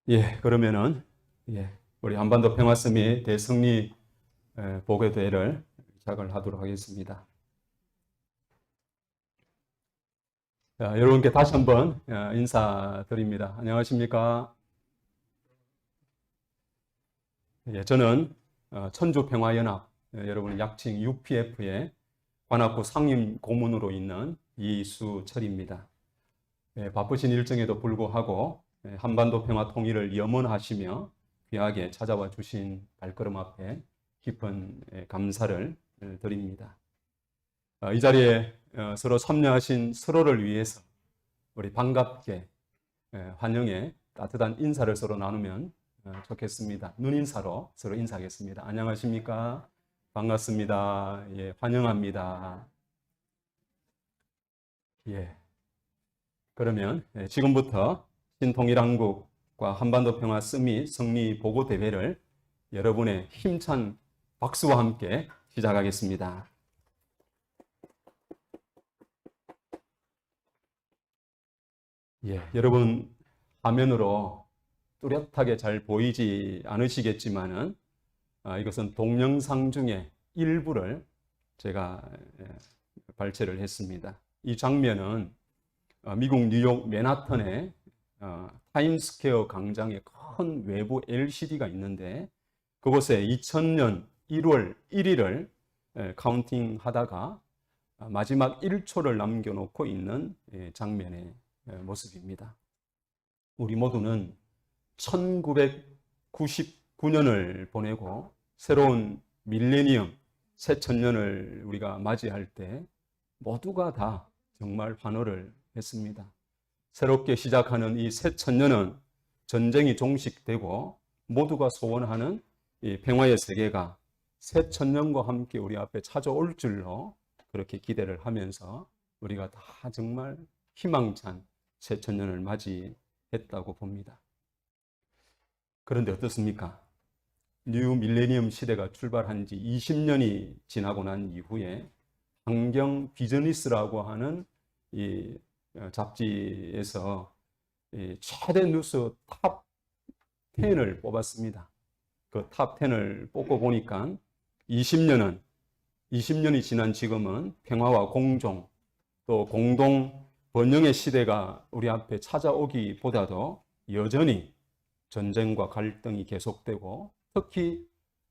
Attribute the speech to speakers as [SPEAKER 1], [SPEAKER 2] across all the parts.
[SPEAKER 1] 그러면은 우리 한반도 평화서밋 대승리 보고대회를 시작을 하도록 하겠습니다. 자, 여러분께 다시 한번 인사드립니다. 안녕하십니까? 저는 천주평화연합, 여러분 약칭 UPF의 관악구 상임 고문으로 있는 이수철입니다. 바쁘신 일정에도 불구하고 한반도 평화 통일을 염원하시며 귀하게 찾아와 주신 발걸음 앞에 깊은 감사를 드립니다. 이 자리에 서로 참여하신 서로를 위해서 우리 반갑게 환영의 따뜻한 인사를 서로 나누면 좋겠습니다. 눈인사로 서로 인사하겠습니다. 안녕하십니까? 반갑습니다. 환영합니다. 그러면 지금부터 신통일한국과 한반도 평화 서밋 승리 보고 대회를 여러분의 힘찬 박수와 함께 시작하겠습니다. 여러분 화면으로 뚜렷하게 잘 보이지 않으시겠지만은 이것은 동영상 중에 일부를 제가 발췌를 했습니다. 이 장면은 미국 뉴욕 맨하탄의 타임스퀘어 광장에 큰 외부 LCD가 있는데 그곳에 2000년 1월 1일을 카운팅 하다가 마지막 1초를 남겨놓고 있는 장면의 모습입니다. 우리 모두는 1999년을 보내고 새로운 밀레니엄, 새 천년을 우리가 맞이할 때 모두가 다 정말 환호를 했습니다. 새롭게 시작하는 이 새 천년은 전쟁이 종식되고 모두가 소원하는 이 평화의 세계가 새 천년과 함께 우리 앞에 찾아올 줄로 그렇게 기대를 하면서 우리가 다 정말 희망찬 새 천년을 맞이했다고 봅니다. 그런데 어떻습니까? 뉴 밀레니엄 시대가 출발한 지 20년이 지나고 난 이후에 환경 비즈니스라고 하는 이 잡지에서 최대 뉴스 탑 10을 뽑았습니다. 그 탑 10을 뽑고 보니까 20년이 지난 지금은 평화와 공존 또 공동 번영의 시대가 우리 앞에 찾아오기보다도 여전히 전쟁과 갈등이 계속되고 특히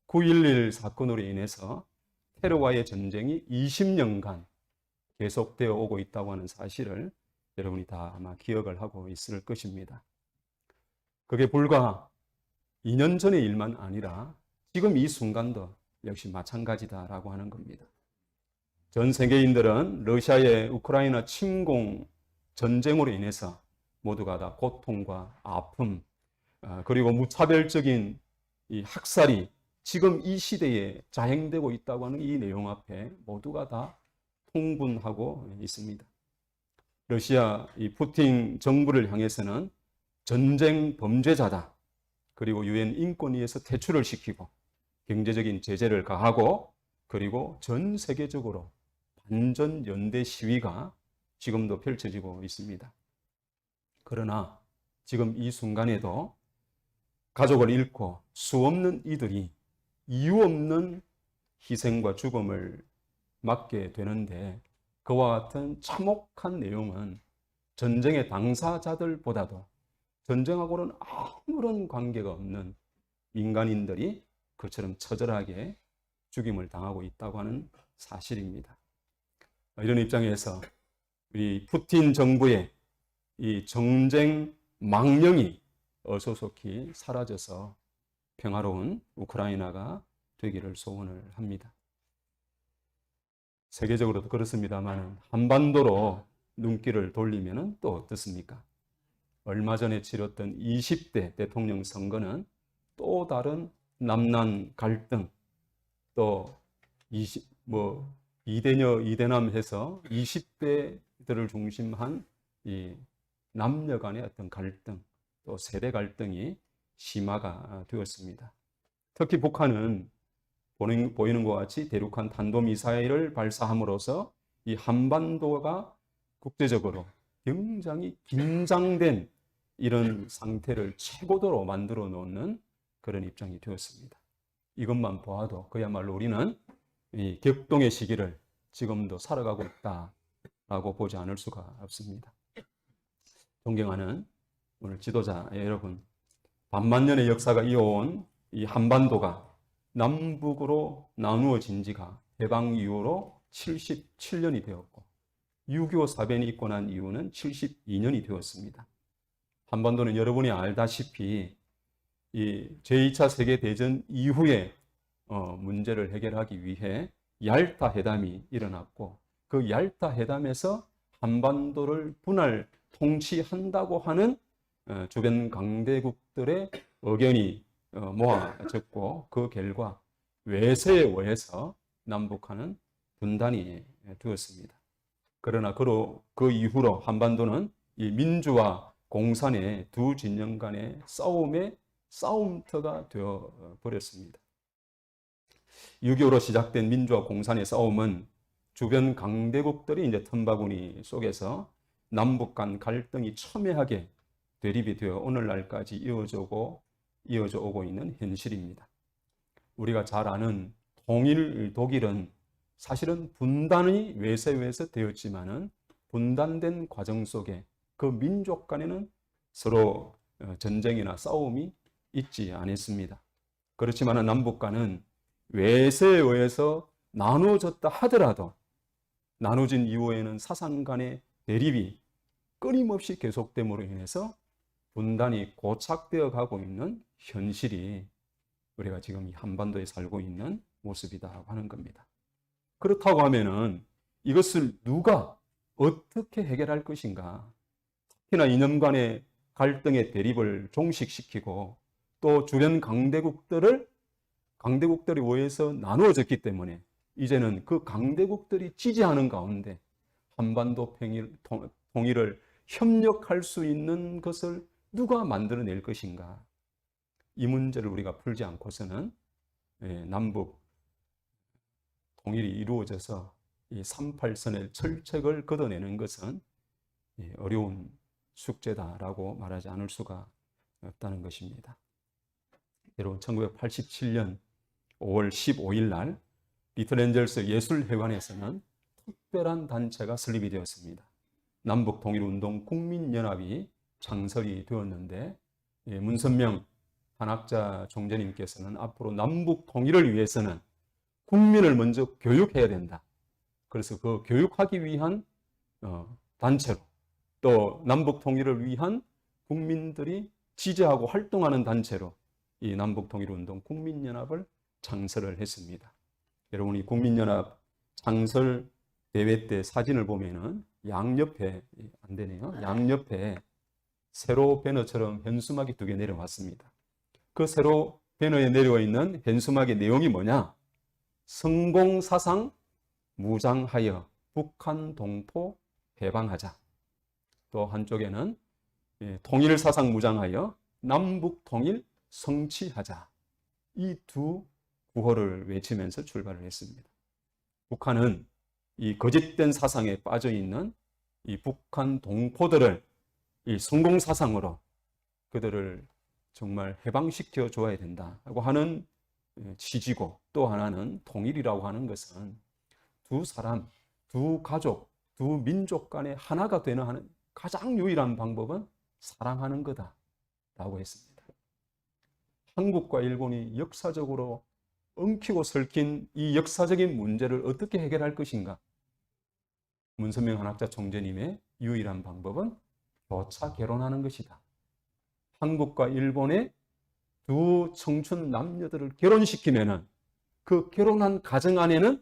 [SPEAKER 1] 9.11 사건으로 인해서 테러와의 전쟁이 20년간 계속되어 오고 있다고 하는 사실을 여러분이 다 아마 기억을 하고 있을 것입니다. 그게 불과 2년 전의 일만 아니라 지금 이 순간도 역시 마찬가지다라고 하는 겁니다. 전 세계인들은 러시아의 우크라이나 침공 전쟁으로 인해서 모두가 다 고통과 아픔 그리고 무차별적인 이 학살이 지금 이 시대에 자행되고 있다고 하는 이 내용 앞에 모두가 다 통분하고 있습니다. 러시아 이 푸틴 정부를 향해서는 전쟁 범죄자다. 그리고 유엔 인권위에서 퇴출을 시키고 경제적인 제재를 가하고 그리고 전 세계적으로 반전 연대 시위가 지금도 펼쳐지고 있습니다. 그러나 지금 이 순간에도 가족을 잃고 수없는 이들이 이유 없는 희생과 죽음을 맞게 되는데 그와 같은 참혹한 내용은 전쟁의 당사자들보다도 전쟁하고는 아무런 관계가 없는 민간인들이 그처럼 처절하게 죽임을 당하고 있다고 하는 사실입니다. 이런 입장에서 우리 푸틴 정부의 이 정쟁 망령이 어소속히 사라져서 평화로운 우크라이나가 되기를 소원을 합니다. 세계적으로도 그렇습니다만 한반도로 눈길을 돌리면 또 어떻습니까? 얼마 전에 치렀던 20대 대통령 선거는 또 다른 남남 갈등 또 2대녀 2대남 해서 20대들을 중심한 이 남녀 간의 어떤 갈등 또 세대 갈등이 심화가 되었습니다. 특히 북한은 보이는 것 같이 대륙간 탄도미사일을 발사함으로써 이 한반도가 국제적으로 굉장히 긴장된 이런 상태를 최고도로 만들어 놓는 그런 입장이 되었습니다. 이것만 보아도 그야말로 우리는 이 격동의 시기를 지금도 살아가고 있다라고 보지 않을 수가 없습니다. 존경하는 오늘 지도자 여러분, 반만년의 역사가 이어온 이 한반도가 남북으로 나누어진 지가 해방 이후로 77년이 되었고 6.25 사변이 있고 난 이후는 72년이 되었습니다. 한반도는 여러분이 알다시피 이 제2차 세계대전 이후에 문제를 해결하기 위해 얄타 회담이 일어났고 그 얄타 회담에서 한반도를 분할 통치한다고 하는 주변 강대국들의 의견이 모아졌고 그 결과 외세에 의해서 남북한은 분단이 되었습니다. 그러나 그 이후로 한반도는 이 민주와 공산의 두 진영 간의 싸움의 싸움터가 되어 버렸습니다. 6.25로 시작된 민주와 공산의 싸움은 주변 강대국들이 이제 틈바구니 속에서 남북 간 갈등이 첨예하게 대립이 되어 오늘날까지 이어져 오고 있는 현실입니다. 우리가 잘 아는 통일 독일은 사실은 분단이 외세에서 되었지만은 분단된 과정 속에 그 민족 간에는 서로 전쟁이나 싸움이 있지 않았습니다. 그렇지만 남북 간은 외세에 의해서 나누어졌다 하더라도 나눠진 이후에는 사상 간의 대립이 끊임없이 계속됨으로 인해서 분단이 고착되어 가고 있는 현실이 우리가 지금 이 한반도에 살고 있는 모습이다 하는 겁니다. 그렇다고 하면은 이것을 누가 어떻게 해결할 것인가? 특히나 이념 간의 갈등의 대립을 종식시키고 또 주변 강대국들이 의해서 나누어졌기 때문에 이제는 그 강대국들이 지지하는 가운데 한반도 통일을 협력할 수 있는 것을 누가 만들어낼 것인가? 이 문제를 우리가 풀지 않고서는 남북 통일이 이루어져서 이 38선의 철책을 걷어내는 것은 어려운 숙제다라고 말하지 않을 수가 없다는 것입니다. 여러분 1987년 5월 15일 날 리틀 예술회관에서는 특별한 단체가 설립이 되었습니다. 남북통일운동 국민연합이 창설이 되었는데 문선명 한학자 총재님께서는 앞으로 남북통일을 위해서는 국민을 먼저 교육해야 된다. 그래서 그 교육하기 위한 단체로 또 남북통일을 위한 국민들이 지지하고 활동하는 단체로 이 남북통일운동 국민연합을 창설을 했습니다. 여러분 이 국민연합 창설 대회 때 사진을 보면은 양옆에 안 되네요. 양옆에 세로 배너처럼 현수막이 2개 내려왔습니다. 그 세로 배너에 내려와 있는 현수막의 내용이 뭐냐? 성공사상 무장하여 북한 동포 해방하자. 또 한쪽에는 통일사상 무장하여 남북통일 성취하자. 이 두 구호를 외치면서 출발을 했습니다. 북한은 이 거짓된 사상에 빠져 있는 이 북한 동포들을 이 성공사상으로 그들을 정말 해방시켜 줘야 된다고 하는 취지고 또 하나는 통일이라고 하는 것은 두 사람, 두 가족, 두 민족 간에 하나가 되는 하는 가장 유일한 방법은 사랑하는 거다라고 했습니다. 한국과 일본이 역사적으로 엉키고 설킨 이 역사적인 문제를 어떻게 해결할 것인가? 문선명 한학자 총재님의 유일한 방법은 교차 결혼하는 것이다. 한국과 일본의 두 청춘 남녀들을 결혼시키면은 그 결혼한 가정 안에는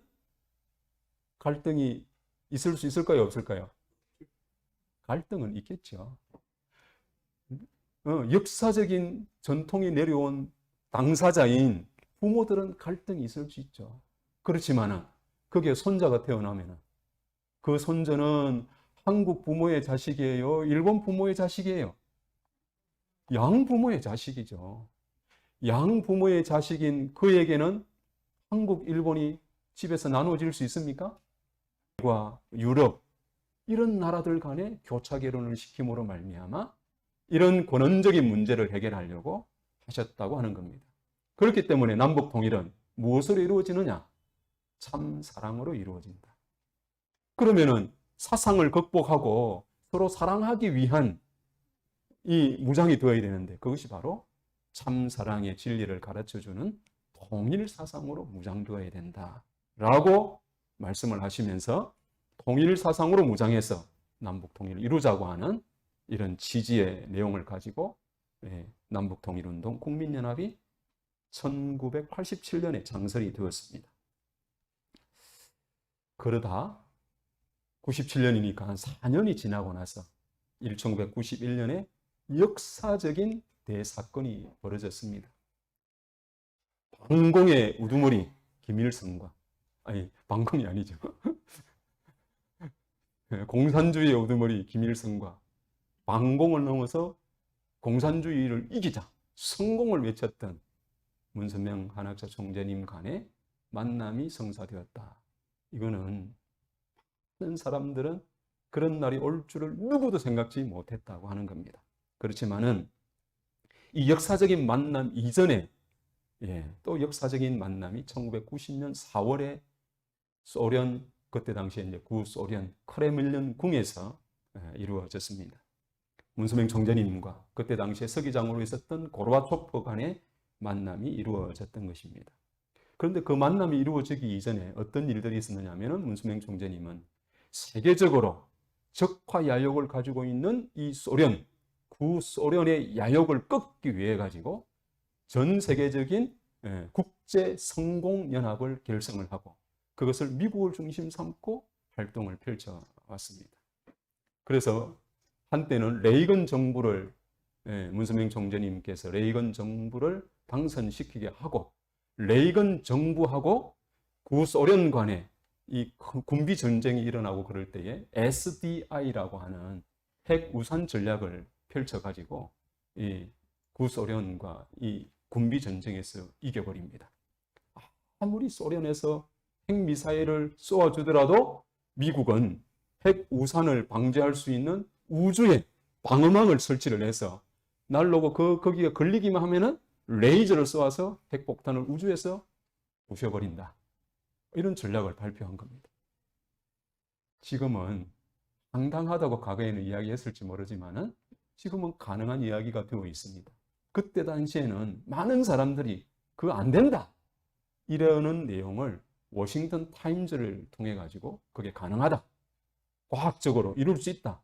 [SPEAKER 1] 갈등이 있을 수 있을까요? 없을까요? 갈등은 있겠죠. 역사적인 전통이 내려온 당사자인 부모들은 갈등이 있을 수 있죠. 그렇지만은 거기에 손자가 태어나면은 그 손자는 한국 부모의 자식이에요? 일본 부모의 자식이에요? 양 부모의 자식이죠. 양 부모의 자식인 그에게는 한국, 일본이 집에서 나눠질 수 있습니까? 유럽 이런 나라들 간에 교차 결혼을 시킴으로 말미암아 이런 근원적인 문제를 해결하려고 하셨다고 하는 겁니다. 그렇기 때문에 남북 통일은 무엇으로 이루어지느냐? 참 사랑으로 이루어진다. 그러면은 사상을 극복하고 서로 사랑하기 위한 이 무장이 되어야 되는데 그것이 바로 참 사랑의 진리를 가르쳐주는 통일 사상으로 무장되어야 된다라고 말씀을 하시면서 통일 사상으로 무장해서 남북 통일을 이루자고 하는 이런 취지의 내용을 가지고 남북 통일 운동 국민연합이 1987년에 창설이 되었습니다. 그러다 97년이니까 한 4년이 지나고 나서 1991년에 역사적인 대사건이 벌어졌습니다. 방공의 우두머리 김일성과, 아니 방공이 아니죠. 공산주의의 우두머리 김일성과 방공을 넘어서 공산주의를 이기자 성공을 외쳤던 문선명 한학사 총재님 간의 만남이 성사되었다. 이거는 많은 사람들은 그런 날이 올 줄을 누구도 생각지 못했다고 하는 겁니다. 그렇지만은 이 역사적인 만남 이전에 또 역사적인 만남이 1990년 4월에 소련, 그때 당시에 이제 구소련 크레밀린 궁에서 이루어졌습니다. 문선명 총재님과 그때 당시에 서기장으로 있었던 고르바초프 간의 만남이 이루어졌던 것입니다. 그런데 그 만남이 이루어지기 이전에 어떤 일들이 있었느냐 하면 문선명 총재님은 세계적으로 적화 야욕을 가지고 있는 이 소련, 구소련의 야욕을 꺾기 위해 가지고 전 세계적인 국제 성공연합을 결성을 하고 그것을 미국을 중심 삼고 활동을 펼쳐왔습니다. 그래서 한때는 레이건 정부를 문선명 총재님께서 레이건 정부를 당선시키게 하고 레이건 정부하고 구소련 간에 이 군비 전쟁이 일어나고 그럴 때에 SDI라고 하는 핵 우산 전략을 펼쳐가지고 이 구소련과 이 군비 전쟁에서 이겨버립니다. 아무리 소련에서 핵미사일을 쏘아주더라도 미국은 핵 우산을 방지할 수 있는 우주에 방어망을 설치를 해서 날로고 거기에 걸리기만 하면은 레이저를 쏘아서 핵폭탄을 우주에서 부셔버린다. 이런 전략을 발표한 겁니다. 지금은 황당하다고 과거에는 이야기했을지 모르지만은 지금은 가능한 이야기가 되어 있습니다. 그때 당시에는 많은 사람들이 그거 안 된다 이러는 내용을 워싱턴 타임즈를 통해 가지고 그게 가능하다, 과학적으로 이룰 수 있다,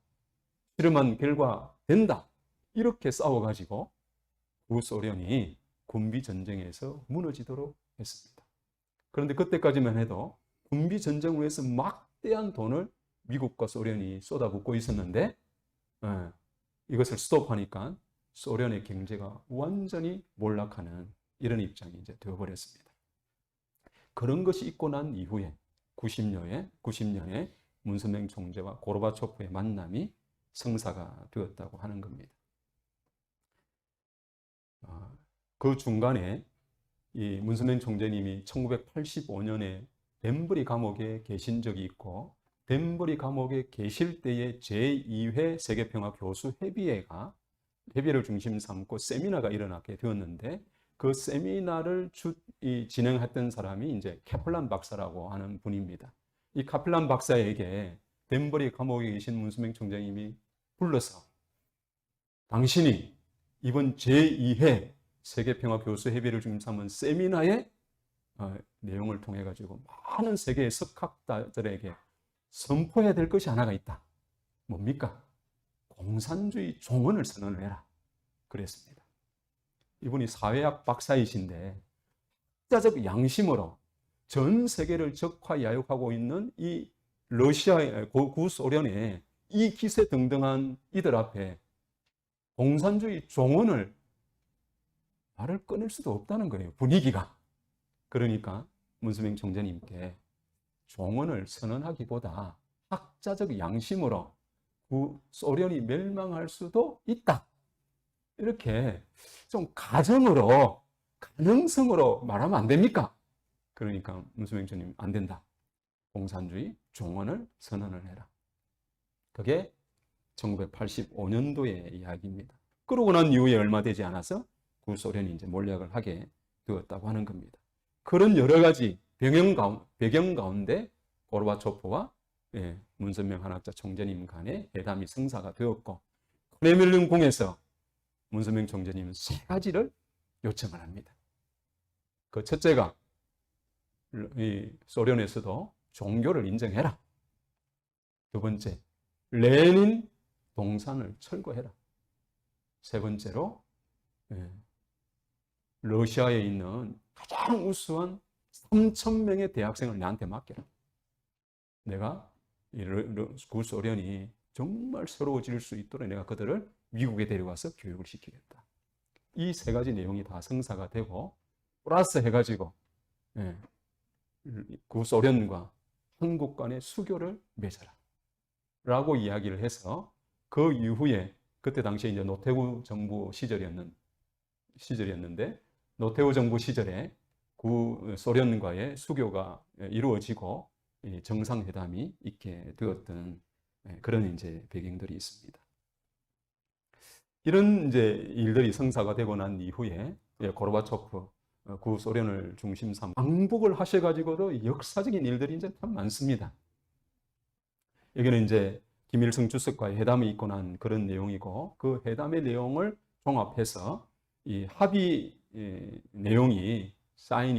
[SPEAKER 1] 실험한 결과 된다 이렇게 싸워가지고 구소련이 군비 전쟁에서 무너지도록 했습니다. 그런데 그때까지만 해도 군비 전쟁을 위해서 막대한 돈을 미국과 소련이 쏟아붓고 있었는데 이것을 스톱하니까 소련의 경제가 완전히 몰락하는 이런 입장이 이제 되어버렸습니다. 그런 것이 있고 난 이후에 90년에 문선명 총재와 고르바초프의 만남이 성사가 되었다고 하는 겁니다. 그 중간에 이 문선명 총재님이 1985년에 덴버리 감옥에 계신 적이 있고 덴버리 감옥에 계실 때에 제2회 세계평화 교수 협의회를 중심 삼고 세미나가 일어나게 되었는데 그 세미나를 진행했던 사람이 이제 카플란 박사라고 하는 분입니다. 이 카플란 박사에게 덴버리 감옥에 계신 문선명 총재님이 불러서 당신이 이번 제2회 세계평화 교수 협의회를 중심 삼은 세미나의 내용을 통해 가지고 많은 세계의 석학자들에게 선포해야 될 것이 하나가 있다. 뭡니까? 공산주의 종언을 선언을 해라. 그랬습니다. 이분이 사회학 박사이신데 학자적 양심으로 전 세계를 적화야욕하고 있는 이 러시아의 구소련의 이 기세등등한 이들 앞에 공산주의 종언을 말을 끊을 수도 없다는 거예요. 분위기가. 그러니까 문선명 총재님께 종언을 선언하기보다 학자적 양심으로 소련이 멸망할 수도 있다. 이렇게 좀 가정으로 가능성으로 말하면 안 됩니까? 그러니까 문선명 총재님 안 된다. 공산주의 종언을 선언을 해라. 그게 1985년도의 이야기입니다. 그러고 난 이후에 얼마 되지 않아서 구소련이 이제 몰락을 하게 되었다고 하는 겁니다. 그런 여러 가지 배경 가운데 고르바초프와 문선명 한학자 총재님 간의 회담이 성사가 되었고, 크레밀린 궁에서 문선명 총재님은 세 가지를 요청을 합니다. 그 첫째가 이 소련에서도 종교를 인정해라. 두 번째, 레닌 동산을 철거해라. 세 번째로 러시아에 있는 가장 우수한 3,000명의 대학생을 나한테 맡겨라. 내가 구소련이 정말 새로워질 수 있도록 내가 그들을 미국에 데려가서 교육을 시키겠다. 이 세 가지 내용이 다 성사가 되고, 플러스 해가지고 구소련과 한국 간의 수교를 맺어라 라고 이야기를 해서, 그 이후에 그때 당시에 이제 노태우 정부 시절이었는데 노태우 정부 시절에 구소련과의 수교가 이루어지고 정상회담이 있게 되었던 그런 이제 배경들이 있습니다. 이런 이제 일들이 성사가 되고 난 이후에 고르바초프 구소련을 중심 삼아 방북을 하셔가지고도 역사적인 일들이 이제 참 많습니다. 여기는 이제 김일성 주석과의 회담이 있고 난 그런 내용이고, 그 회담의 내용을 종합해서 이 합의 내용이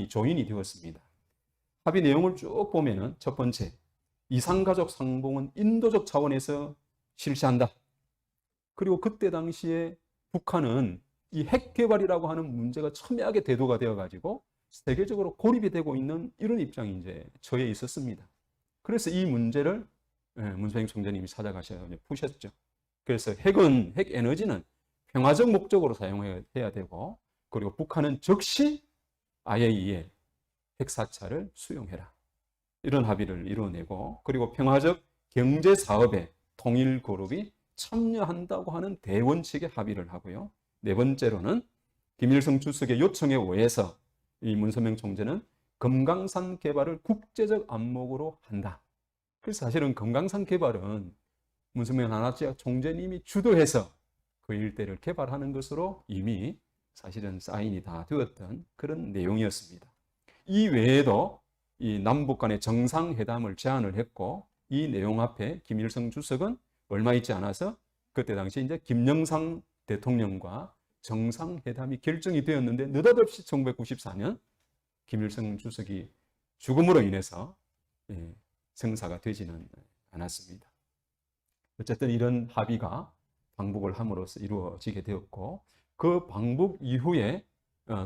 [SPEAKER 1] 조인이 되었습니다. 합의 내용을 쭉 보면은 첫 번째, 이산가족 상봉은 인도적 차원에서 실시한다. 그리고 그때 당시에 북한은 이 핵 개발이라고 하는 문제가 첨예하게 대두가 되어 가지고 세계적으로 고립이 되고 있는 이런 입장이 이제 처해 있었습니다. 그래서 이 문제를 문선명 총재님이 찾아가셔서 푸셨죠. 그래서 핵 에너지는 평화적 목적으로 사용해야 되고, 그리고 북한은 즉시 IAEA 핵사찰을 수용해라. 이런 합의를 이루어내고, 그리고 평화적 경제 사업에 통일 그룹이 참여한다고 하는 대원칙에 합의를 하고요. 네 번째로는 김일성 주석의 요청에 의해서 이 문선명 총재는 금강산 개발을 국제적 안목으로 한다. 그래서 사실은 금강산 개발은 문선명 한학자 총재님이 주도해서 그 일대를 개발하는 것으로 이미 사실은 사인이 다 되었던 그런 내용이었습니다. 이 외에도 이 남북 간의 정상회담을 제안을 했고, 이 내용 앞에 김일성 주석은 얼마 있지 않아서 그때 당시 이제 김영삼 대통령과 정상회담이 결정이 되었는데, 느닷없이 1994년 김일성 주석이 죽음으로 인해서 성사가 되지는 않았습니다. 어쨌든 이런 합의가 방북을 함으로써 이루어지게 되었고, 그 방북 이후에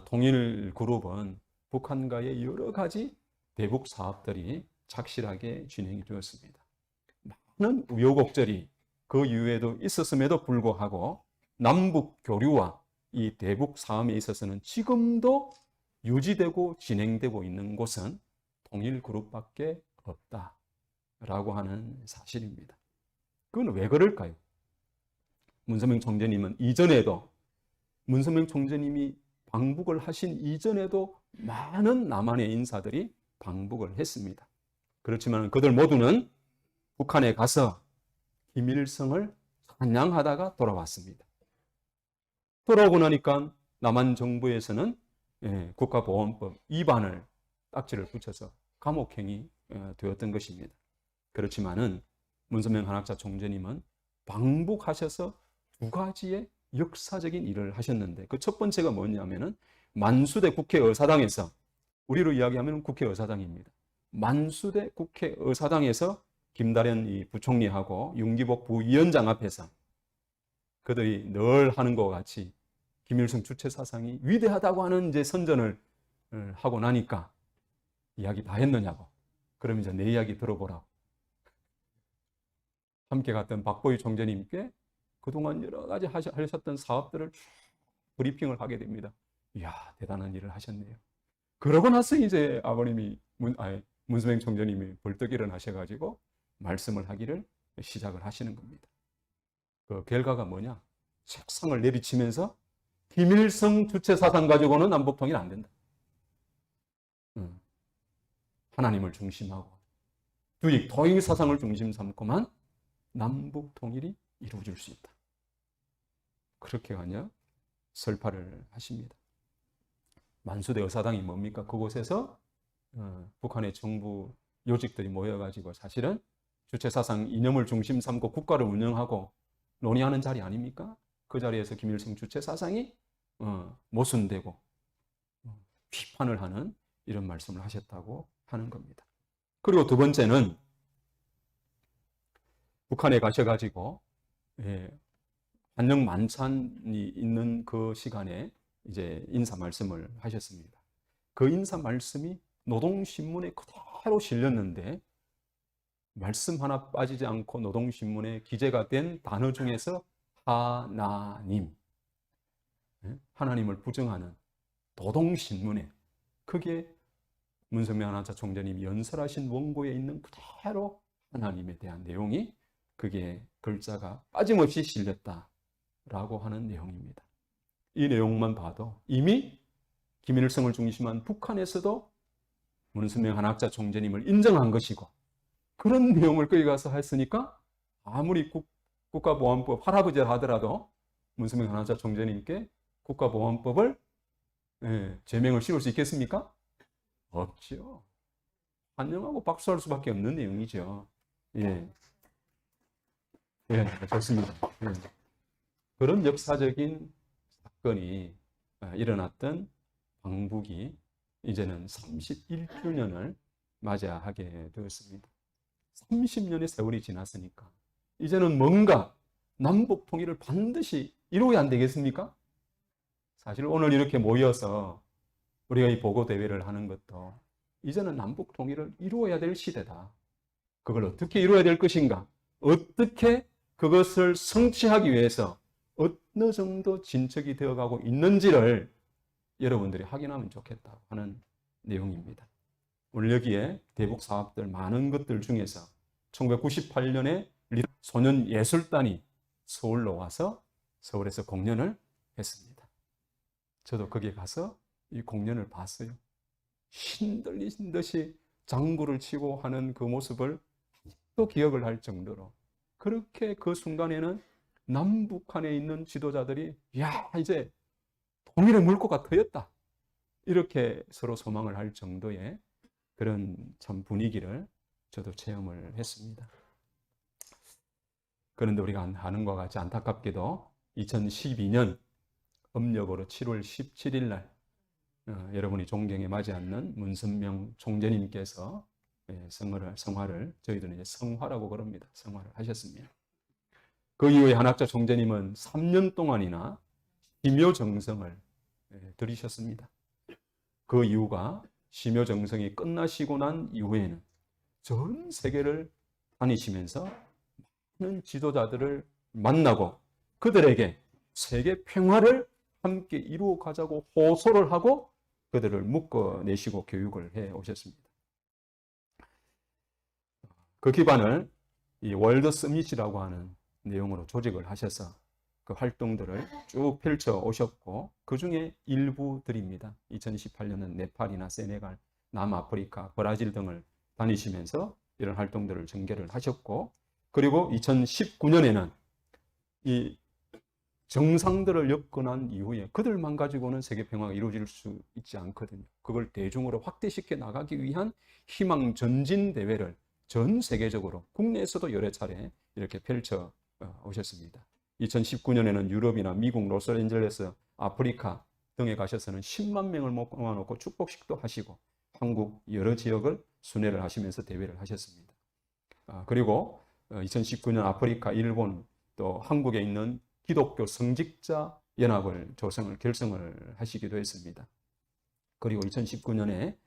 [SPEAKER 1] 통일그룹은 북한과의 여러 가지 대북 사업들이 착실하게 진행이 되었습니다. 많은 우여곡절이 그 이후에도 있었음에도 불구하고 남북 교류와 이 대북 싸움에 있어서는 지금도 유지되고 진행되고 있는 곳은 통일그룹밖에 없다라고 하는 사실입니다. 그건 왜 그럴까요? 문선명 총재님은 이전에도, 문선명 총재님이 방북을 하신 이전에도 많은 남한의 인사들이 방북을 했습니다. 그렇지만 그들 모두는 북한에 가서 김일성을 찬양하다가 돌아왔습니다. 돌아오고 나니까 남한 정부에서는 국가보안법 위반을 딱지를 붙여서 감옥행이 되었던 것입니다. 그렇지만은 문선명 한학자 총재님은 방북하셔서 두 가지의 역사적인 일을 하셨는데, 그 첫 번째가 뭐냐면은 만수대 국회의사당에서, 우리로 이야기하면 국회의사당입니다. 만수대 국회의사당에서 김다련 이 부총리하고 윤기복 부위원장 앞에서 그들이 늘 하는 것 같이 김일성 주체 사상이 위대하다고 하는 이제 선전을 하고 나니까, 이야기 다 했느냐고. 그럼 이제 내 이야기 들어보라고. 함께 갔던 박보유 총재님께 그동안 여러 가지 하셨던 사업들을 브리핑을 하게 됩니다. 이야, 대단한 일을 하셨네요. 그러고 나서 이제 아버님이 문선명 총재님이 벌떡 일어나셔가지고 말씀을 하기를 시작을 하시는 겁니다. 그 결과가 뭐냐? 책상을 내리치면서 김일성 주체 사상 가지고는 남북 통일 안 된다. 하나님을 중심하고 주의 통일 사상을 중심 삼고만 남북 통일이 이루어질 수 있다. 그렇게 설파를 하십니다. 만수대 의사당이 뭡니까? 그곳에서 북한의 정부 요직들이 모여가지고 사실은 주체사상 이념을 중심 삼고 국가를 운영하고 논의하는 자리 아닙니까? 그 자리에서 김일성 주체사상이 모순되고 비판을 하는 이런 말씀을 하셨다고 하는 겁니다. 그리고 두 번째는 북한에 가셔가지고 한영 만찬이 있는 그 시간에 이제 인사 말씀을 하셨습니다. 그 인사 말씀이 노동신문에 그대로 실렸는데 말씀 하나 빠지지 않고 노동신문에 기재가 된 단어 중에서 하나님, 하나님을 부정하는 노동신문에 그게 문선명 한학자 총재님이 연설하신 원고에 있는 그대로 하나님에 대한 내용이 그게 글자가 빠짐없이 실렸다라고 하는 내용입니다. 이 내용만 봐도 이미 김일성을 중심한 북한에서도 문선명 한학자 총재님을 인정한 것이고 그런 내용을 거기 가서 했으니까 아무리 국가보안법 할아버지라 하더라도 문선명 한학자 총재님께 국가보안법을 제명을 씌울 수 있겠습니까? 없죠. 환영하고 박수할 수밖에 없는 내용이죠. 예, 좋습니다. 그런 역사적인 사건이 일어났던 광북이 이제는 31주년을 맞이하게 되었습니다. 30년의 세월이 지났으니까 이제는 뭔가 남북 통일을 반드시 이루어야 안 되겠습니까? 사실 오늘 이렇게 모여서 우리가 이 보고대회를 하는 것도 이제는 남북 통일을 이루어야 될 시대다. 그걸 어떻게 이루어야 될 것인가? 어떻게 그것을 성취하기 위해서 어느 정도 진척이 되어가고 있는지를 여러분들이 확인하면 좋겠다고 하는 내용입니다. 오늘 여기에 대북 사업들 많은 것들 중에서 1998년에 소년예술단이 서울로 와서 서울에서 공연을 했습니다. 저도 거기에 가서 이 공연을 봤어요. 신들리신 듯이 장구를 치고 하는 그 모습을 또 기억을 할 정도로 그렇게 그 순간에는 남북한에 있는 지도자들이 야 이제 통일의 물꼬가 트였다 이렇게 서로 소망을 할 정도의 그런 참 분위기를 저도 체험을 했습니다. 그런데 우리가 아는 것과 같이 안타깝게도 2012년 음력으로 7월 17일 날 여러분이 존경에 맞지 않는 문선명 총재님께서 성화를 저희들은 이제 성화라고 그럽니다. 성화를 하셨습니다. 그 이후에 한학자 총재님은 3년 동안이나 심요정성을 들이셨습니다. 그 이유가 심요정성이 끝나시고 난 이후에는 전 세계를 다니시면서 많은 지도자들을 만나고 그들에게 세계 평화를 함께 이루어 가자고 호소를 하고 그들을 묶어내시고 교육을 해 오셨습니다. 그 기반을 이 월드 서밋이라고 하는 내용으로 조직을 하셔서 그 활동들을 쭉 펼쳐 오셨고 그 중에 일부들입니다. 2018년은 네팔이나 세네갈, 남아프리카, 브라질 등을 다니시면서 이런 활동들을 전개를 하셨고 그리고 2019년에는 이 정상들을 엮어난 이후에 그들만 가지고는 세계 평화가 이루어질 수 있지 않거든요. 그걸 대중으로 확대시켜 나가기 위한 희망 전진 대회를 전 세계적으로 국내에서도 여러 차례 이렇게 펼쳐 오셨습니다. 2019년에는 유럽이나 미국, 로스앤젤레스, 아프리카 등에 가셔서는 10만 명을 모아놓고 축복식도 하시고 한국 여러 지역을 순회를 하시면서 대회를 하셨습니다. 그리고 2019년 아프리카, 일본 또 한국에 있는 기독교 성직자 연합을 결성을 하시기도 했습니다. 그리고 2019년에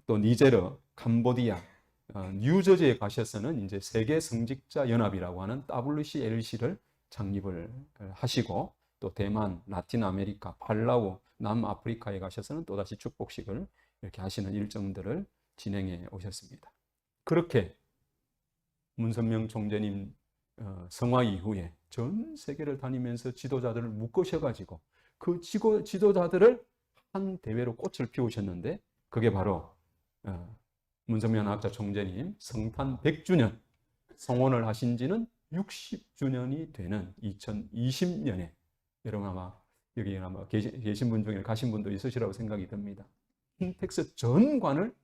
[SPEAKER 1] 또 니제르, 캄보디아, 뉴저지에 가셔서는 이제 세계 성직자 연합이라고 하는 WCLC를 창립을 하시고 또 대만, 라틴 아메리카, 팔라우, 남아프리카에 가셔서는 또다시 축복식을 이렇게 하시는 일정들을 진행해 오셨습니다. 그렇게 문선명 총재님 성화 이후에 전 세계를 다니면서 지도자들을 묶으셔가지고 그 지도자들을 한 대회로 꽃을 피우셨는데 그게 바로 문선명 한학자 총재님 성탄 100주년 성원을 하신 지는 60주년이 되는 2020년에 여러분 아마 여기 아마 계신 분 중에 가신 분도 있으시라고 생각이 듭니다. 킨텍스 전관을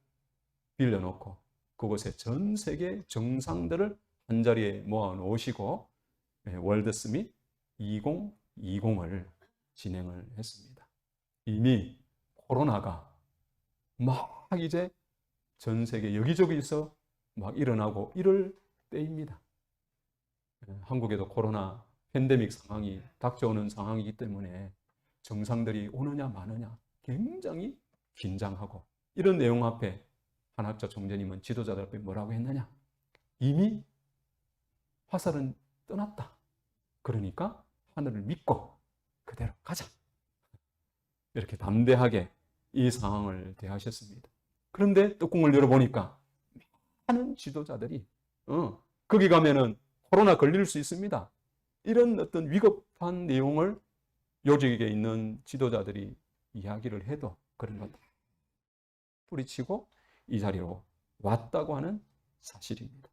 [SPEAKER 1] 빌려놓고 그곳에 전 세계 정상들을 한자리에 모아 놓으시고 월드스밋 2020을 진행을 했습니다. 이미 코로나가 막 이제 전 세계 여기저기서 막 일어나고 이럴 때입니다. 한국에도 코로나 팬데믹 상황이 닥쳐오는 상황이기 때문에 정상들이 오느냐 마느냐 굉장히 긴장하고, 이런 내용 앞에 한학자 총재님은 지도자들 앞에 뭐라고 했느냐? 이미 화살은 떠났다. 그러니까 하늘을 믿고 그대로 가자. 이렇게 담대하게 이 상황을 대하셨습니다. 그런데 뚜껑을 열어보니까 많은 지도자들이 거기 가면은 코로나 걸릴 수 있습니다. 이런 어떤 위급한 내용을 요직에 있는 지도자들이 이야기를 해도 그런 것 다 뿌리치고 이 자리로 왔다고 하는 사실입니다.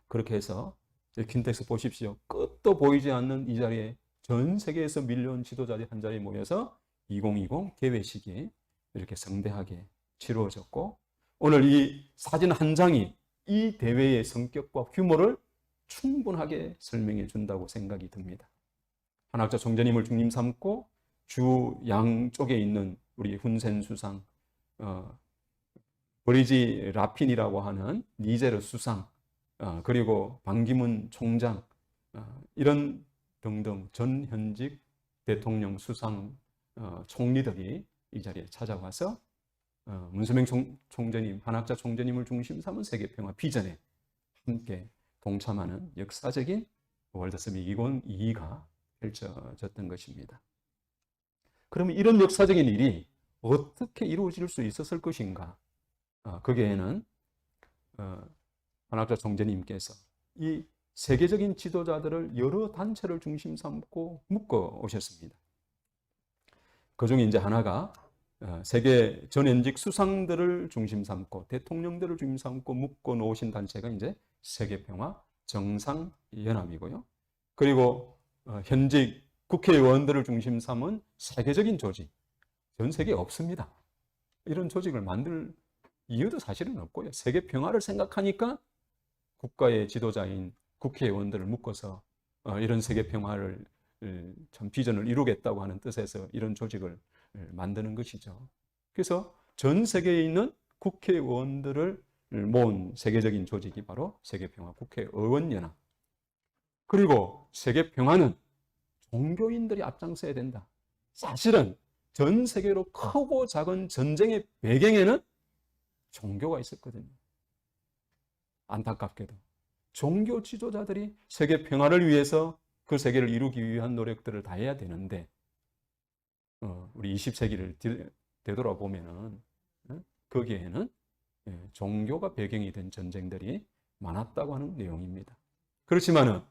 [SPEAKER 1] 그렇게 해서 킨텍스 보십시오. 끝도 보이지 않는 이 자리에 전 세계에서 밀려온 지도자들이 한 자리에 모여서 2020 개회식이 이렇게 성대하게 치루어졌고, 오늘 이 사진 한 장이 이 대회의 성격과 규모를 충분하게 설명해 준다고 생각이 듭니다. 한학자 총재님을 중심 삼고 주 양쪽에 있는 우리 훈센 수상, 브리지 라핀이라고 하는 니제르 수상, 그리고 반기문 총장, 이런 등등 전현직 대통령 수상 총리들이 이 자리에 찾아와서 문수명 총재님, 한학자 총재님을 중심 삼은 세계평화 비전에 함께 동참하는 역사적인 월드서밋 2022가 펼쳐졌던 것입니다. 그러면 이런 역사적인 일이 어떻게 이루어질 수 있었을 것인가? 거기에는 한학자 총재님께서 이 세계적인 지도자들을 여러 단체를 중심 삼고 묶어 오셨습니다. 그 중에 이제 하나가 세계 전현직 수상들을 중심 삼고 대통령들을 중심 삼고 묶어 놓으신 단체가 이제 세계평화 정상연합이고요. 그리고 현직 국회의원들을 중심 삼은 세계적인 조직, 전 세계에 없습니다. 이런 조직을 만들 이유도 사실은 없고요. 세계평화를 생각하니까 국가의 지도자인 국회의원들을 묶어서 이런 세계평화를 참 비전을 이루겠다고 하는 뜻에서 이런 조직을 만드는 것이죠. 그래서 전 세계에 있는 국회의원들을 모은 세계적인 조직이 바로 세계평화 국회의원연합. 그리고 세계평화는 종교인들이 앞장서야 된다. 사실은 전 세계로 크고 작은 전쟁의 배경에는 종교가 있었거든요. 안타깝게도 종교 지도자들이 세계 평화를 위해서 그 세계를 이루기 위한 노력들을 다 해야 되는데, 우리 20세기를 되돌아보면은 거기에는 종교가 배경이 된 전쟁들이 많았다고 하는 내용입니다. 그렇지만은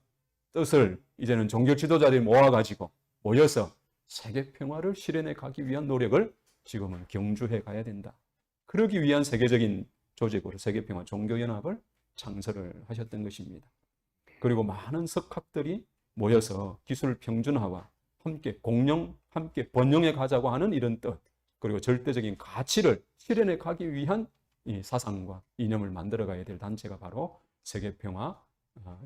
[SPEAKER 1] 뜻을 이제는 종교 지도자들이 모여서 세계 평화를 실현해 가기 위한 노력을 지금은 경주해 가야 된다. 그러기 위한 세계적인 조직으로 세계평화 종교연합을 창설을 하셨던 것입니다. 그리고 많은 석학들이 모여서 기술 평준화와 함께 공영, 함께 번영해 가자고 하는 이런 뜻, 그리고 절대적인 가치를 실현해 가기 위한 이 사상과 이념을 만들어 가야 될 단체가 바로 세계평화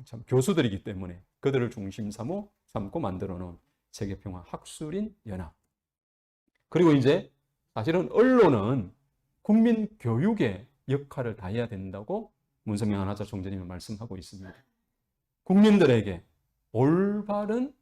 [SPEAKER 1] 참 교수들이기 때문에 그들을 중심 삼고 만들어 놓은 세계평화 학술인 연합. 그리고 이제 사실은 언론은 국민 교육의 역할을 다해야 된다고 문선명 한학자 총재님은 말씀하고 있습니다. 국민들에게 올바른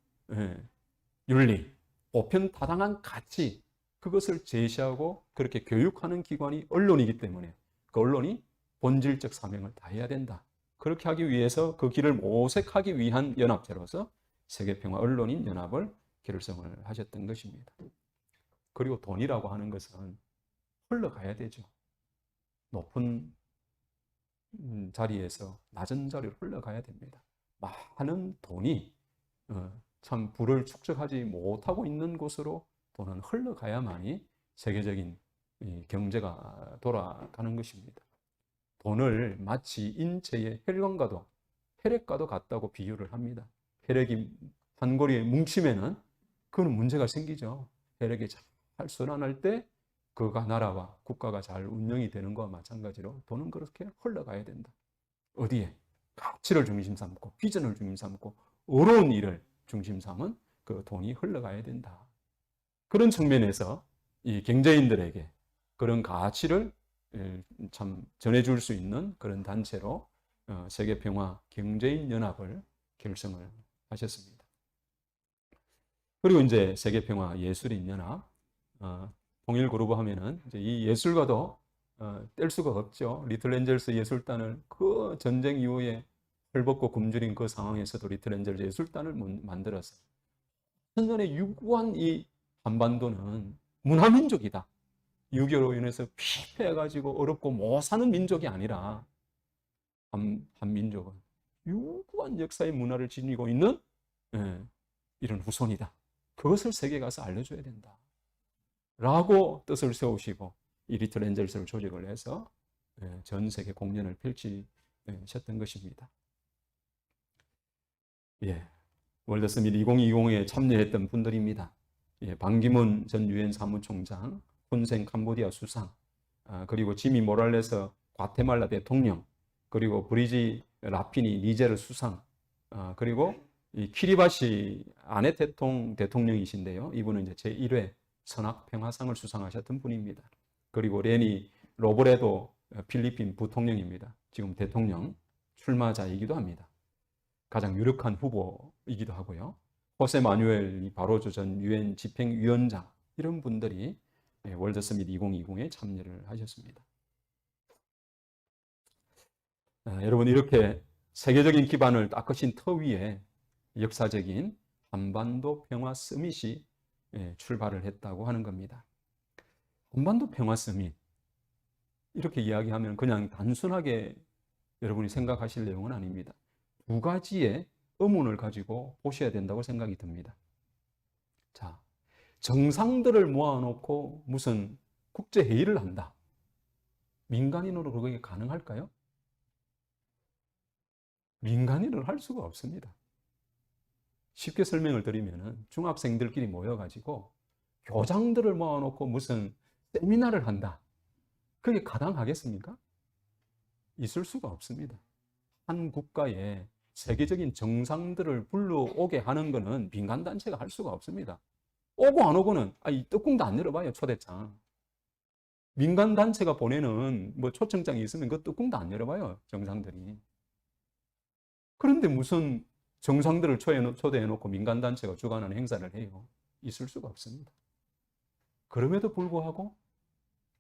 [SPEAKER 1] 윤리, 보편타당한 가치, 그것을 제시하고 그렇게 교육하는 기관이 언론이기 때문에 그 언론이 본질적 사명을 다해야 된다. 그렇게 하기 위해서 그 길을 모색하기 위한 연합체로서 세계평화 언론인 연합을 결성을 하셨던 것입니다. 그리고 돈이라고 하는 것은 흘러가야 되죠. 높은 자리에서 낮은 자리로 흘러가야 됩니다. 많은 돈이 참 부를 축적하지 못하고 있는 곳으로 돈은 흘러가야만이 세계적인 경제가 돌아가는 것입니다. 돈을 마치 인체의 혈관과도 혈액과도 같다고 비유를 합니다. 혈액이 한 고리에 뭉치면은 그거는 문제가 생기죠. 혈액이 잘 순환할 때 그가 나라와 국가가 잘 운영이 되는 것과 마찬가지로 돈은 그렇게 흘러가야 된다. 어디에? 가치를 중심 삼고 비전을 중심 삼고 어려운 일을 중심 삼은 그 돈이 흘러가야 된다. 그런 측면에서 이 경제인들에게 그런 가치를 참 전해줄 수 있는 그런 단체로 세계평화 경제인 연합을 결성을 하셨습니다. 그리고 이제 세계평화 예술인 연합, 통일 그룹 하면은 이제 이 예술과도 뗄 수가 없죠. 리틀 엔젤스 예술단을 그 전쟁 이후에 헐벗고 굶주린 그 상황에서도 리틀 엔젤스 예술단을 만들어서 천년의 유구한 이 한반도는 문화민족이다. 6.25로 인해서 피폐해가지고 어렵고 못 사는 민족이 아니라 한민족은 유구한 역사의 문화를 지니고 있는 이런 후손이다. 그것을 세계에 가서 알려줘야 된다. 라고 뜻을 세우시고 이 리틀 엔젤스를 조직을 해서 전 세계 공연을 펼치셨던 것입니다. 예, 월드 서밋 2020에 참여했던 분들입니다. 예, 반기문 전 유엔 사무총장, 훈센 캄보디아 수상, 그리고 지미 모랄레스 과테말라 대통령, 그리고 브리지 라피니 니제르 수상, 그리고 이 키리바시 아네 대통령이신데요. 이분은 이제 제1회 선악평화상을 수상하셨던 분입니다. 그리고 레니 로브레도 필리핀 부통령입니다. 지금 대통령 출마자이기도 합니다. 가장 유력한 후보이기도 하고요. 호세 마누엘 바로조 전 유엔 집행위원장, 이런 분들이 월드 서밋 2020에 참여를 하셨습니다. 여러분, 이렇게 세계적인 기반을 닦으신 터 위에 역사적인 한반도 평화 서밋이 출발을 했다고 하는 겁니다. 한반도 평화 서밋, 이렇게 이야기하면 그냥 단순하게 여러분이 생각하실 내용은 아닙니다. 두 가지의 의문을 가지고 보셔야 된다고 생각이 듭니다. 자, 정상들을 모아놓고 무슨 국제회의를 한다. 민간인으로 그게 가능할까요? 민간인으로 할 수가 없습니다. 쉽게 설명을 드리면 중학생들끼리 모여가지고 교장들을 모아놓고 무슨 세미나를 한다. 그게 가당하겠습니까? 있을 수가 없습니다. 한 국가에 세계적인 정상들을 불러오게 하는 것은 민간단체가 할 수가 없습니다. 오고 안 오고는 이 뚜껑도 안 열어봐요. 초대장. 민간단체가 보내는 뭐 초청장이 있으면 그 뚜껑도 안 열어봐요. 정상들이. 그런데 무슨 정상들을 초대해놓고 민간단체가 주관하는 행사를 해요. 있을 수가 없습니다. 그럼에도 불구하고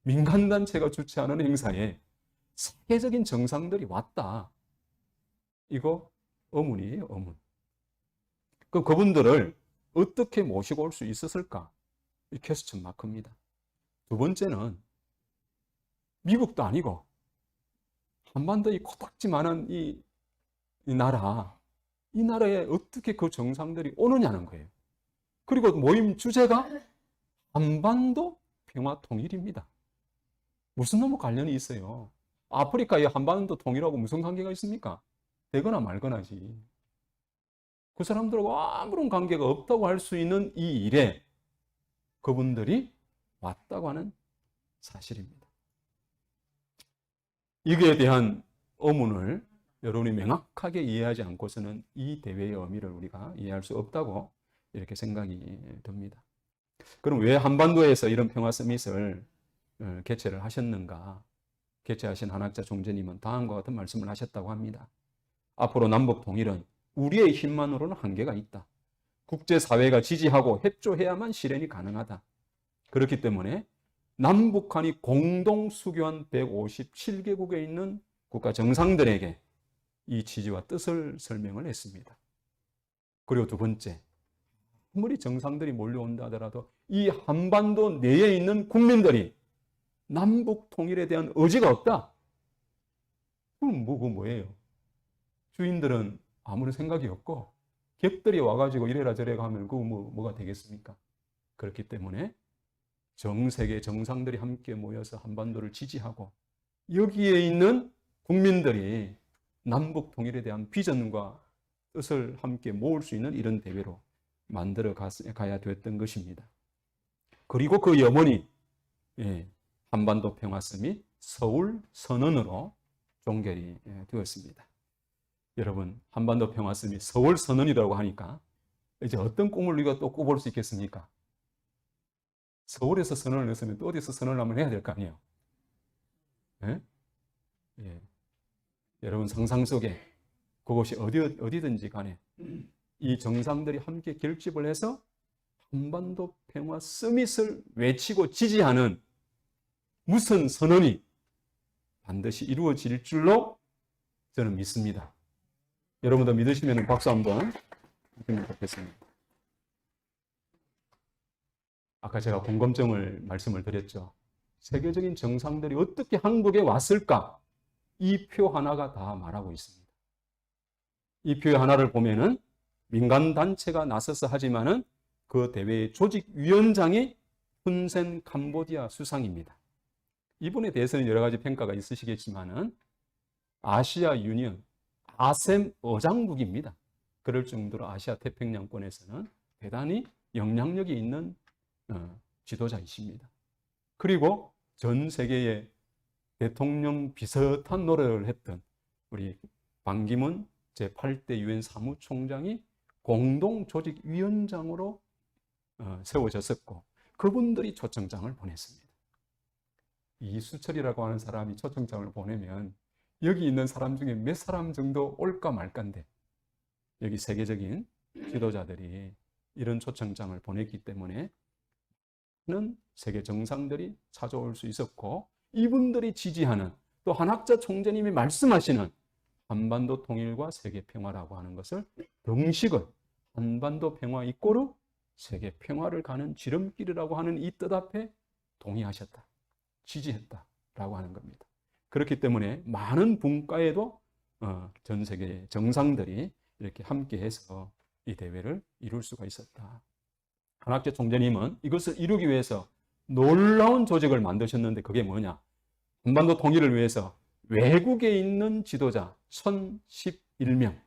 [SPEAKER 1] 민간단체가 주최하는 행사에 세계적인 정상들이 왔다. 이거 의문이에요, 의문. 그럼 그분들을 어떻게 모시고 올 수 있었을까? 이 퀘스천 마크입니다. 두 번째는 미국도 아니고 한반도의 코딱지만한 이 나라에 어떻게 그 정상들이 오느냐는 거예요. 그리고 모임 주제가 한반도 평화 통일입니다. 무슨 놈의 관련이 있어요? 아프리카의 한반도 통일하고 무슨 관계가 있습니까? 되거나 말거나지. 그 사람들하고 아무런 관계가 없다고 할 수 있는 이 일에 그분들이 왔다고 하는 사실입니다. 이거에 대한 의문을 여러분이 명확하게 이해하지 않고서는 이 대회의 의미를 우리가 이해할 수 없다고 이렇게 생각이 듭니다. 그럼 왜 한반도에서 이런 평화 서밋을 개최를 하셨는가? 개최하신 한학자 총재님은 다음과 같은 말씀을 하셨다고 합니다. 앞으로 남북 통일은 우리의 힘만으로는 한계가 있다. 국제사회가 지지하고 협조해야만 실현이 가능하다. 그렇기 때문에 남북한이 공동 수교한 157개국에 있는 국가 정상들에게 이 취지와 뜻을 설명을 했습니다. 그리고 두 번째, 아무리 정상들이 몰려온다 하더라도 이 한반도 내에 있는 국민들이 남북 통일에 대한 의지가 없다. 그럼 뭐예요? 주인들은 아무런 생각이 없고 객들이 와가지고 이래라 저래라 하면 그거 뭐가 되겠습니까? 그렇기 때문에 전 세계 정상들이 함께 모여서 한반도를 지지하고 여기에 있는 국민들이 남북 통일에 대한 비전과 뜻을 함께 모을 수 있는 이런 대회로 만들어 가야 됐던 것입니다. 그리고 그 염원이 한반도 평화 서밋 서울 선언으로 종결이 되었습니다. 여러분, 한반도 평화 서밋 서울 선언이라고 하니까 이제 어떤 꿈을 우리가 또 꿔볼 수 있겠습니까? 서울에서 선언을 했으면 또 어디서 선언을 한번 해야 될 거 아니에요? 예? 예. 여러분 상상 속에 그곳이 어디든지 간에 이 정상들이 함께 결집을 해서 한반도 평화 서밋을 외치고 지지하는 무슨 선언이 반드시 이루어질 줄로 저는 믿습니다. 여러분도 믿으시면 박수 한번 주시면 좋겠습니다. 아까 제가 공검정을 말씀을 드렸죠. 세계적인 정상들이 어떻게 한국에 왔을까? 이 표 하나가 다 말하고 있습니다. 이 표 하나를 보면은 민간단체가 나서서 하지만은 그 대회의 조직위원장이 훈센 캄보디아 수상입니다. 이분에 대해서는 여러 가지 평가가 있으시겠지만은 아시아 유니언, 아셈 어장국입니다. 그럴 정도로 아시아 태평양권에서는 대단히 영향력이 있는 지도자이십니다. 그리고 전 세계의 대통령 비슷한 노래를 했던 우리 반기문 제8대 유엔 사무총장이 공동조직위원장으로 세워졌었고 그분들이 초청장을 보냈습니다. 이수철이라고 하는 사람이 초청장을 보내면 여기 있는 사람 중에 몇 사람 정도 올까 말까인데 여기 세계적인 지도자들이 이런 초청장을 보냈기 때문에 는 세계 정상들이 찾아올 수 있었고 이분들이 지지하는 또 한학자 총재님이 말씀하시는 한반도 통일과 세계 평화라고 하는 것을 정식은 한반도 평화 이꼬르 세계 평화를 가는 지름길이라고 하는 이 뜻 앞에 동의하셨다, 지지했다라고 하는 겁니다. 그렇기 때문에 많은 분과에도 전 세계 정상들이 이렇게 함께해서 이 대회를 이룰 수가 있었다. 한학재 총재님은 이것을 이루기 위해서 놀라운 조직을 만드셨는데 그게 뭐냐? 한반도 통일을 위해서 외국에 있는 지도자 1011명,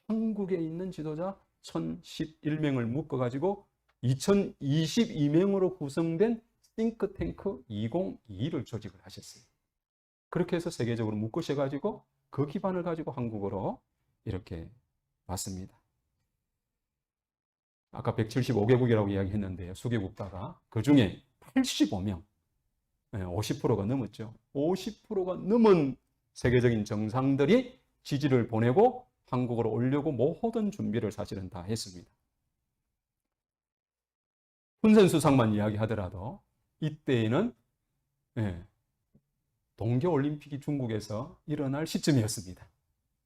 [SPEAKER 1] 한국에 있는 지도자 1011명을 묶어가지고 2022명으로 구성된 싱크탱크 2022를 조직을 하셨어요. 그렇게 해서 세계적으로 묶으셔가지고 그 기반을 가지고 한국으로 이렇게 왔습니다. 아까 175개국이라고 이야기했는데요. 수개국가가 그 중에 85명, 50%가 넘었죠. 50%가 넘은 세계적인 정상들이 지지를 보내고 한국으로 오려고 모든 준비를 사실은 다 했습니다. 훈센 수상만 이야기하더라도 이때에는 동계올림픽이 중국에서 일어날 시점이었습니다.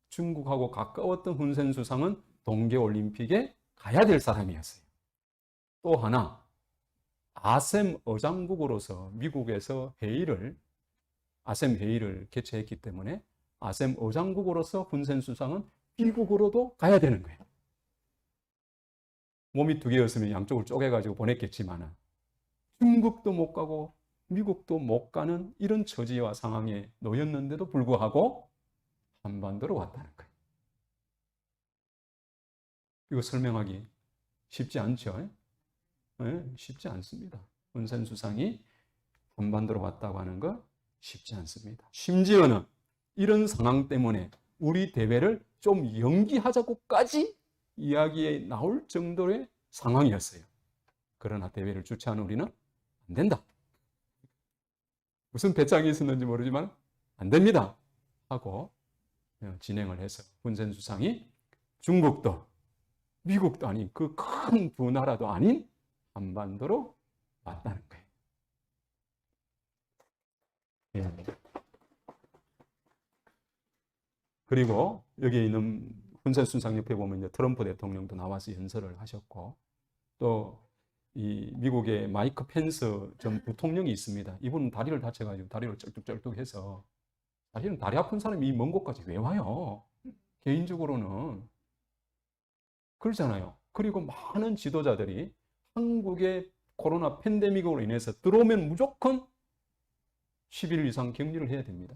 [SPEAKER 1] 중국하고 가까웠던 훈센 수상은 동계올림픽에 가야 될 사람이었어요. 또 하나, 아셈 어장국으로서 미국에서 아셈 회의를 개최했기 때문에 아셈 어장국으로서 훈센 수상은 미국으로도 가야 되는 거예요. 몸이 두 개였으면 양쪽을 쪼개가지고 보냈겠지만 중국도 못 가고 미국도 못 가는 이런 처지와 상황에 놓였는데도 불구하고 한반도로 왔다는 거예요. 이거 설명하기 쉽지 않죠? 쉽지 않습니다. 훈센 수상이 한반도로 왔다고 하는 거 쉽지 않습니다. 심지어는 이런 상황 때문에 우리 대회를 좀 연기하자고까지 이야기에 나올 정도의 상황이었어요. 그러나 대회를 주최하는 우리는 안 된다. 무슨 배짱이 있었는지 모르지만 안 됩니다. 하고 진행을 해서 훈센 수상이 중국도 미국도 아닌 그 큰 두 나라도 아닌 한반도로 왔다는 거예요. 그리고 여기 있는 훈센 수상 옆에 보면 이제 트럼프 대통령도 나와서 연설을 하셨고 또 이 미국의 마이크 펜스 전 부통령이 있습니다. 이분은 다리를 다쳐가지고 다리를 쩔뚝쩔뚝해서 사실은 다리 아픈 사람이 이 먼 곳까지 왜 와요? 개인적으로는 그렇잖아요. 그리고 많은 지도자들이 한국의 코로나 팬데믹으로 인해서 들어오면 무조건 10일 이상 격리를 해야 됩니다.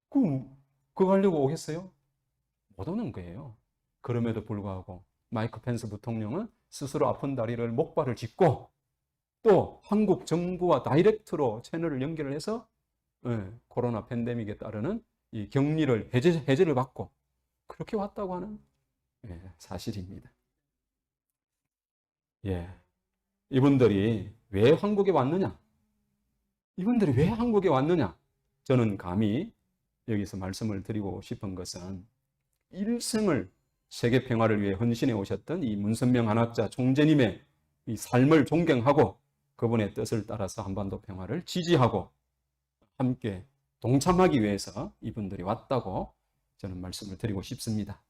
[SPEAKER 1] 그거 하려고 오겠어요? 못 오는 거예요. 그럼에도 불구하고 마이크 펜스 부통령은 스스로 아픈 다리를 목발을 짚고 또 한국 정부와 다이렉트로 채널을 연결을 해서 코로나 팬데믹에 따르는 이 격리를 해제를 받고 그렇게 왔다고 하는 사실입니다. 이분들이 왜 한국에 왔느냐? 이분들이 왜 한국에 왔느냐? 저는 감히 여기서 말씀을 드리고 싶은 것은 일생을 세계 평화를 위해 헌신해 오셨던 이 문선명 한학자 총재님의 이 삶을 존경하고 그분의 뜻을 따라서 한반도 평화를 지지하고 함께 동참하기 위해서 이분들이 왔다고 저는 말씀을 드리고 싶습니다.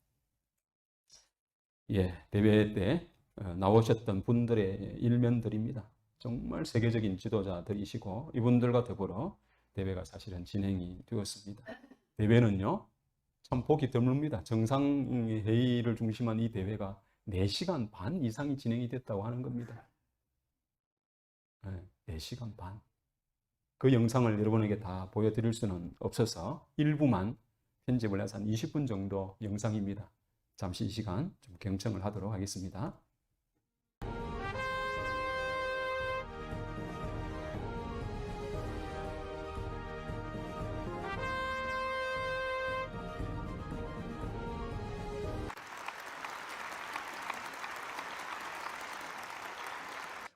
[SPEAKER 1] 대회 때 나오셨던 분들의 일면들입니다. 정말 세계적인 지도자들이시고 이분들과 더불어 대회가 사실은 진행이 되었습니다. 대회는요, 참 보기 드뭅니다. 정상회의를 중심한 이 대회가 4시간 반 이상이 진행이 됐다고 하는 겁니다. 4시간 반. 그 영상을 여러분에게 다 보여드릴 수는 없어서 일부만 편집을 해서 한 20분 정도 영상입니다. 잠시 이 시간 좀 경청을 하도록 하겠습니다.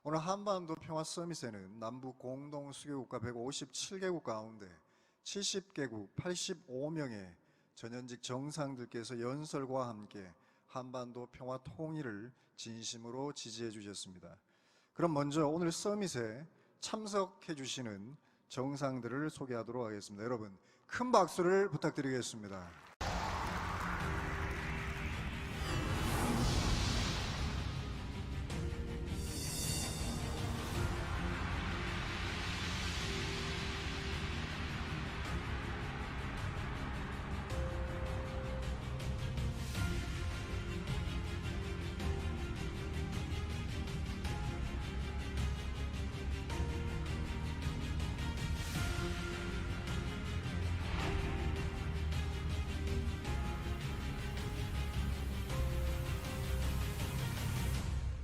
[SPEAKER 2] 오늘 한반도 평화 서밋에는 남북 공동 수교국가 157개국 가운데 70개국 85명의 전현직 정상들께서 연설과 함께 한반도 평화 통일을 진심으로 지지해 주셨습니다. 그럼 먼저 오늘 서밋에 참석해 주시는 정상들을 소개하도록 하겠습니다. 여러분, 큰 박수를 부탁드리겠습니다.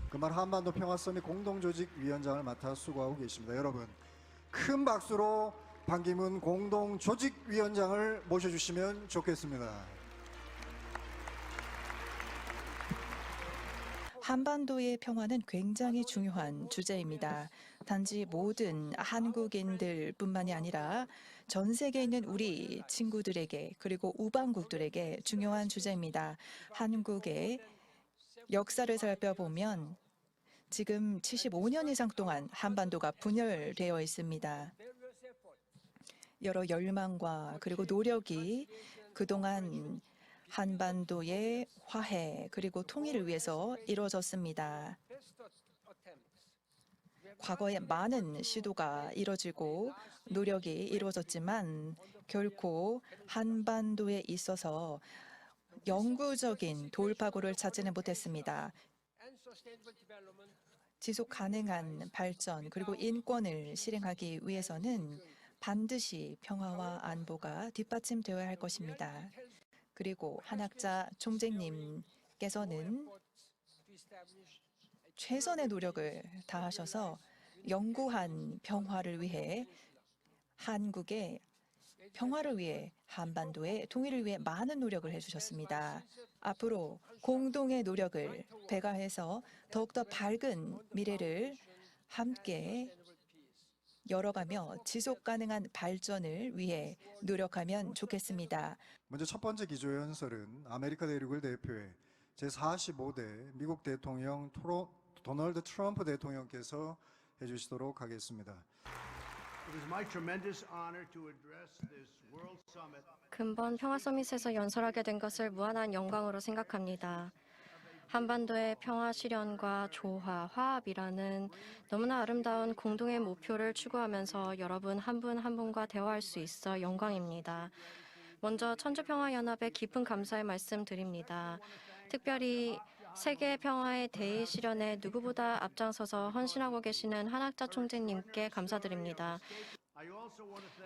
[SPEAKER 2] 그만 한반도 평화 서밋 공동조직위원장을 맡아 수고하고 계십니다. 여러분, 큰 박수로 반기문 공동조직위원장을 모셔주시면 좋겠습니다.
[SPEAKER 3] 한반도의 평화는 굉장히 중요한 주제입니다. 단지 모든 한국인들뿐만이 아니라 전 세계에 있는 우리 친구들에게 그리고 우방국들에게 중요한 주제입니다. 한국의 역사를 살펴보면 지금 75년 이상 동안 한반도가 분열되어 있습니다. 여러 열망과 그리고 노력이 그동안 한반도의 화해 그리고 통일을 위해서 이루어졌습니다. 과거에 많은 시도가 이루어지고 노력이 이루어졌지만 결코 한반도에 있어서 영구적인 돌파구를 찾지는 못했습니다. 지속 가능한 발전 그리고 인권을 실행하기 위해서는 반드시 평화와 안보가 뒷받침되어야 할 것입니다. 그리고 한학자 총재님께서는 최선의 노력을 다하셔서 영구한 평화를 위해 한국의 평화를 위해 한반도의 통일을 위해 많은 노력을 해주셨습니다. 앞으로 공동의 노력을 배가해서 더욱더 밝은 미래를 함께 열어가며 지속 가능한 발전을 위해 노력하면 좋겠습니다.
[SPEAKER 2] 먼저 첫 번째 기조연설은 아메리카 대륙을 대표해 제45대 미국 대통령 도널드 트럼프 대통령께서 해주시도록 하겠습니다.
[SPEAKER 4] 근본 평화 서밋에서 연설하게 된 것을 무한한 영광으로 생각합니다. 한반도의 평화 실현과 조화, 화합이라는 너무나 아름다운 공동의 목표를 추구하면서 여러분 한 분 한 분과 대화할 수 있어 영광입니다. 먼저 천주평화연합에 깊은 감사의 말씀 드립니다. 특별히 세계 평화의 대의 실현에 누구보다 앞장서서 헌신하고 계시는 한학자 총재님께 감사드립니다.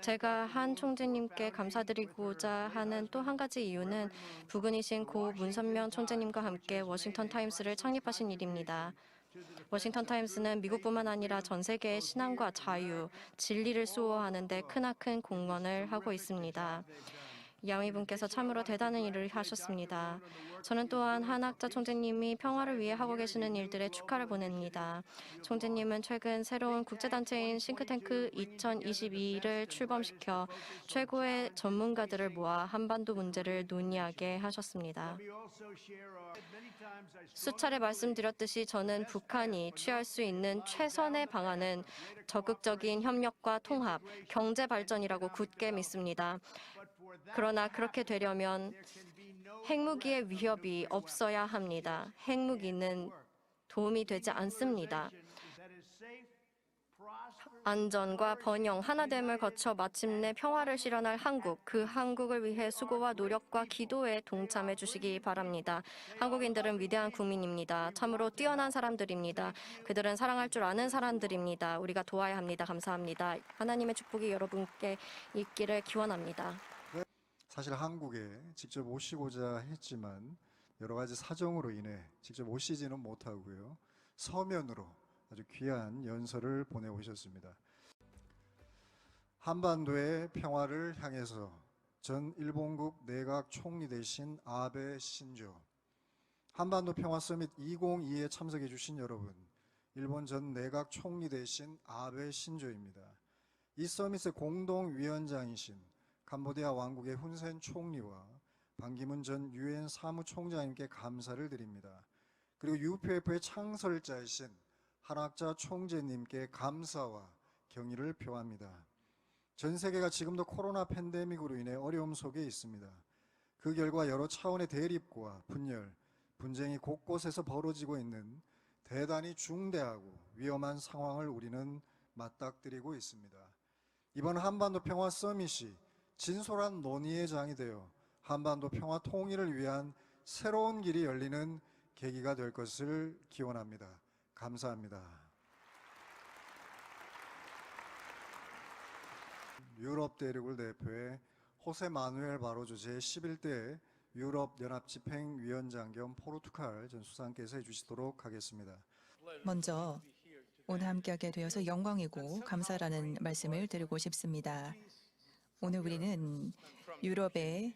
[SPEAKER 4] 제가 한 총재님께 감사드리고자 하는 또 한 가지 이유는 부근이신 고 문선명 총재님과 함께 워싱턴 타임스를 창립하신 일입니다. 워싱턴 타임스는 미국뿐만 아니라 전 세계의 신앙과 자유, 진리를 수호하는 데 크나큰 공헌을 하고 있습니다. 야미 분께서 참으로 대단한 일을 하셨습니다. 저는 또한 한학자 총재님이 평화를 위해 하고 계시는 일들에 축하를 보냅니다. 총재님은 최근 새로운 국제단체인 싱크탱크 2022를 출범시켜 최고의 전문가들을 모아 한반도 문제를 논의하게 하셨습니다. 수차례 말씀드렸듯이 저는 북한이 취할 수 있는 최선의 방안은 적극적인 협력과 통합, 경제 발전이라고 굳게 믿습니다. 그러나 그렇게 되려면 핵무기의 위협이 없어야 합니다. 핵무기는 도움이 되지 않습니다. 안전과 번영, 하나됨을 거쳐 마침내 평화를 실현할 한국, 그 한국을 위해 수고와 노력과 기도에 동참해 주시기 바랍니다. 한국인들은 위대한 국민입니다. 참으로 뛰어난 사람들입니다. 그들은 사랑할 줄 아는 사람들입니다. 우리가 도와야 합니다. 감사합니다. 하나님의 축복이 여러분께 있기를 기원합니다.
[SPEAKER 2] 사실 한국에 직접 오시고자 했지만 여러 가지 사정으로 인해 직접 오시지는 못하고요. 서면으로 아주 귀한 연설을 보내오셨습니다. 한반도의 평화를 향해서 전 일본국 내각 총리 되신 아베 신조, 한반도 평화 서밋 2022에 참석해 주신 여러분, 일본 전 내각 총리 되신 아베 신조입니다. 이 서밋의 공동위원장이신 캄보디아 왕국의 훈센 총리와 반기문 전 유엔 사무총장님께 감사를 드립니다. 그리고 UPF의 창설자이신 한학자 총재님께 감사와 경의를 표합니다. 전 세계가 지금도 코로나 팬데믹으로 인해 어려움 속에 있습니다. 그 결과 여러 차원의 대립과 분열, 분쟁이 곳곳에서 벌어지고 있는 대단히 중대하고 위험한 상황을 우리는 맞닥뜨리고 있습니다. 이번 한반도 평화 서밋이 진솔한 논의의 장이 되어 한반도 평화 통일을 위한 새로운 길이 열리는 계기가 될 것을 기원합니다. 감사합니다. 유럽 대륙을 대표해 호세 마누엘 바로조 제11대 유럽 연합 집행위원장 겸 포르투갈 전 수상께서 해주시도록 하겠습니다.
[SPEAKER 3] 먼저 오늘 함께하게 되어서 영광이고 감사라는 말씀을 드리고 싶습니다. 오늘 우리는 유럽의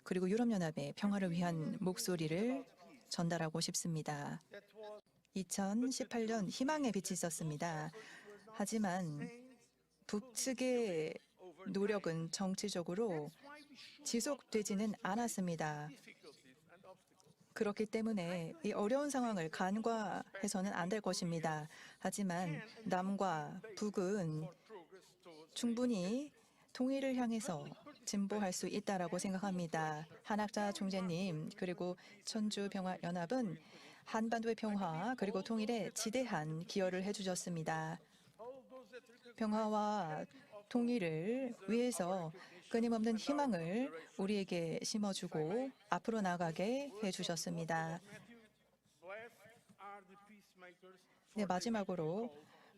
[SPEAKER 3] 그리고 유럽연합의 평화를 위한 목소리를 전달하고 싶습니다. 2018년 희망의 빛이 있었습니다. 하지만 북측의 노력은 정치적으로 지속되지는 않았습니다. 그렇기 때문에 이 어려운 상황을 간과해서는 안 될 것입니다. 하지만 남과 북은 충분히 통일을 향해서 진보할 수 있다라고 생각합니다. 한학자 총재님 그리고 천주평화연합은 한반도의 평화 그리고 통일에 지대한 기여를 해주셨습니다. 평화와 통일을 위해서 끊임없는 희망을 우리에게 심어주고 앞으로 나가게 해주셨습니다. 네, 마지막으로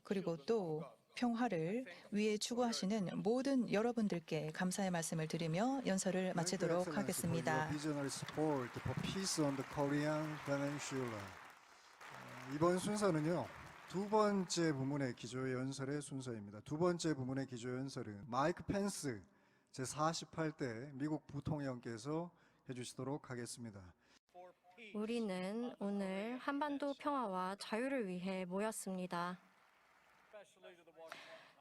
[SPEAKER 3] 그리고 또 평화를 위해 추구하시는 모든 여러분들께 감사의 말씀을 드리며 연설을 마치도록 하겠습니다.
[SPEAKER 2] 이번 순서는요. 두 번째 부문의 기조연설의 순서입니다. 두 번째 부문의 기조연설은 마이크 펜스 제48대 미국 부통령께서 해주시도록 하겠습니다.
[SPEAKER 4] 우리는 오늘 한반도 평화와 자유를 위해 모였습니다.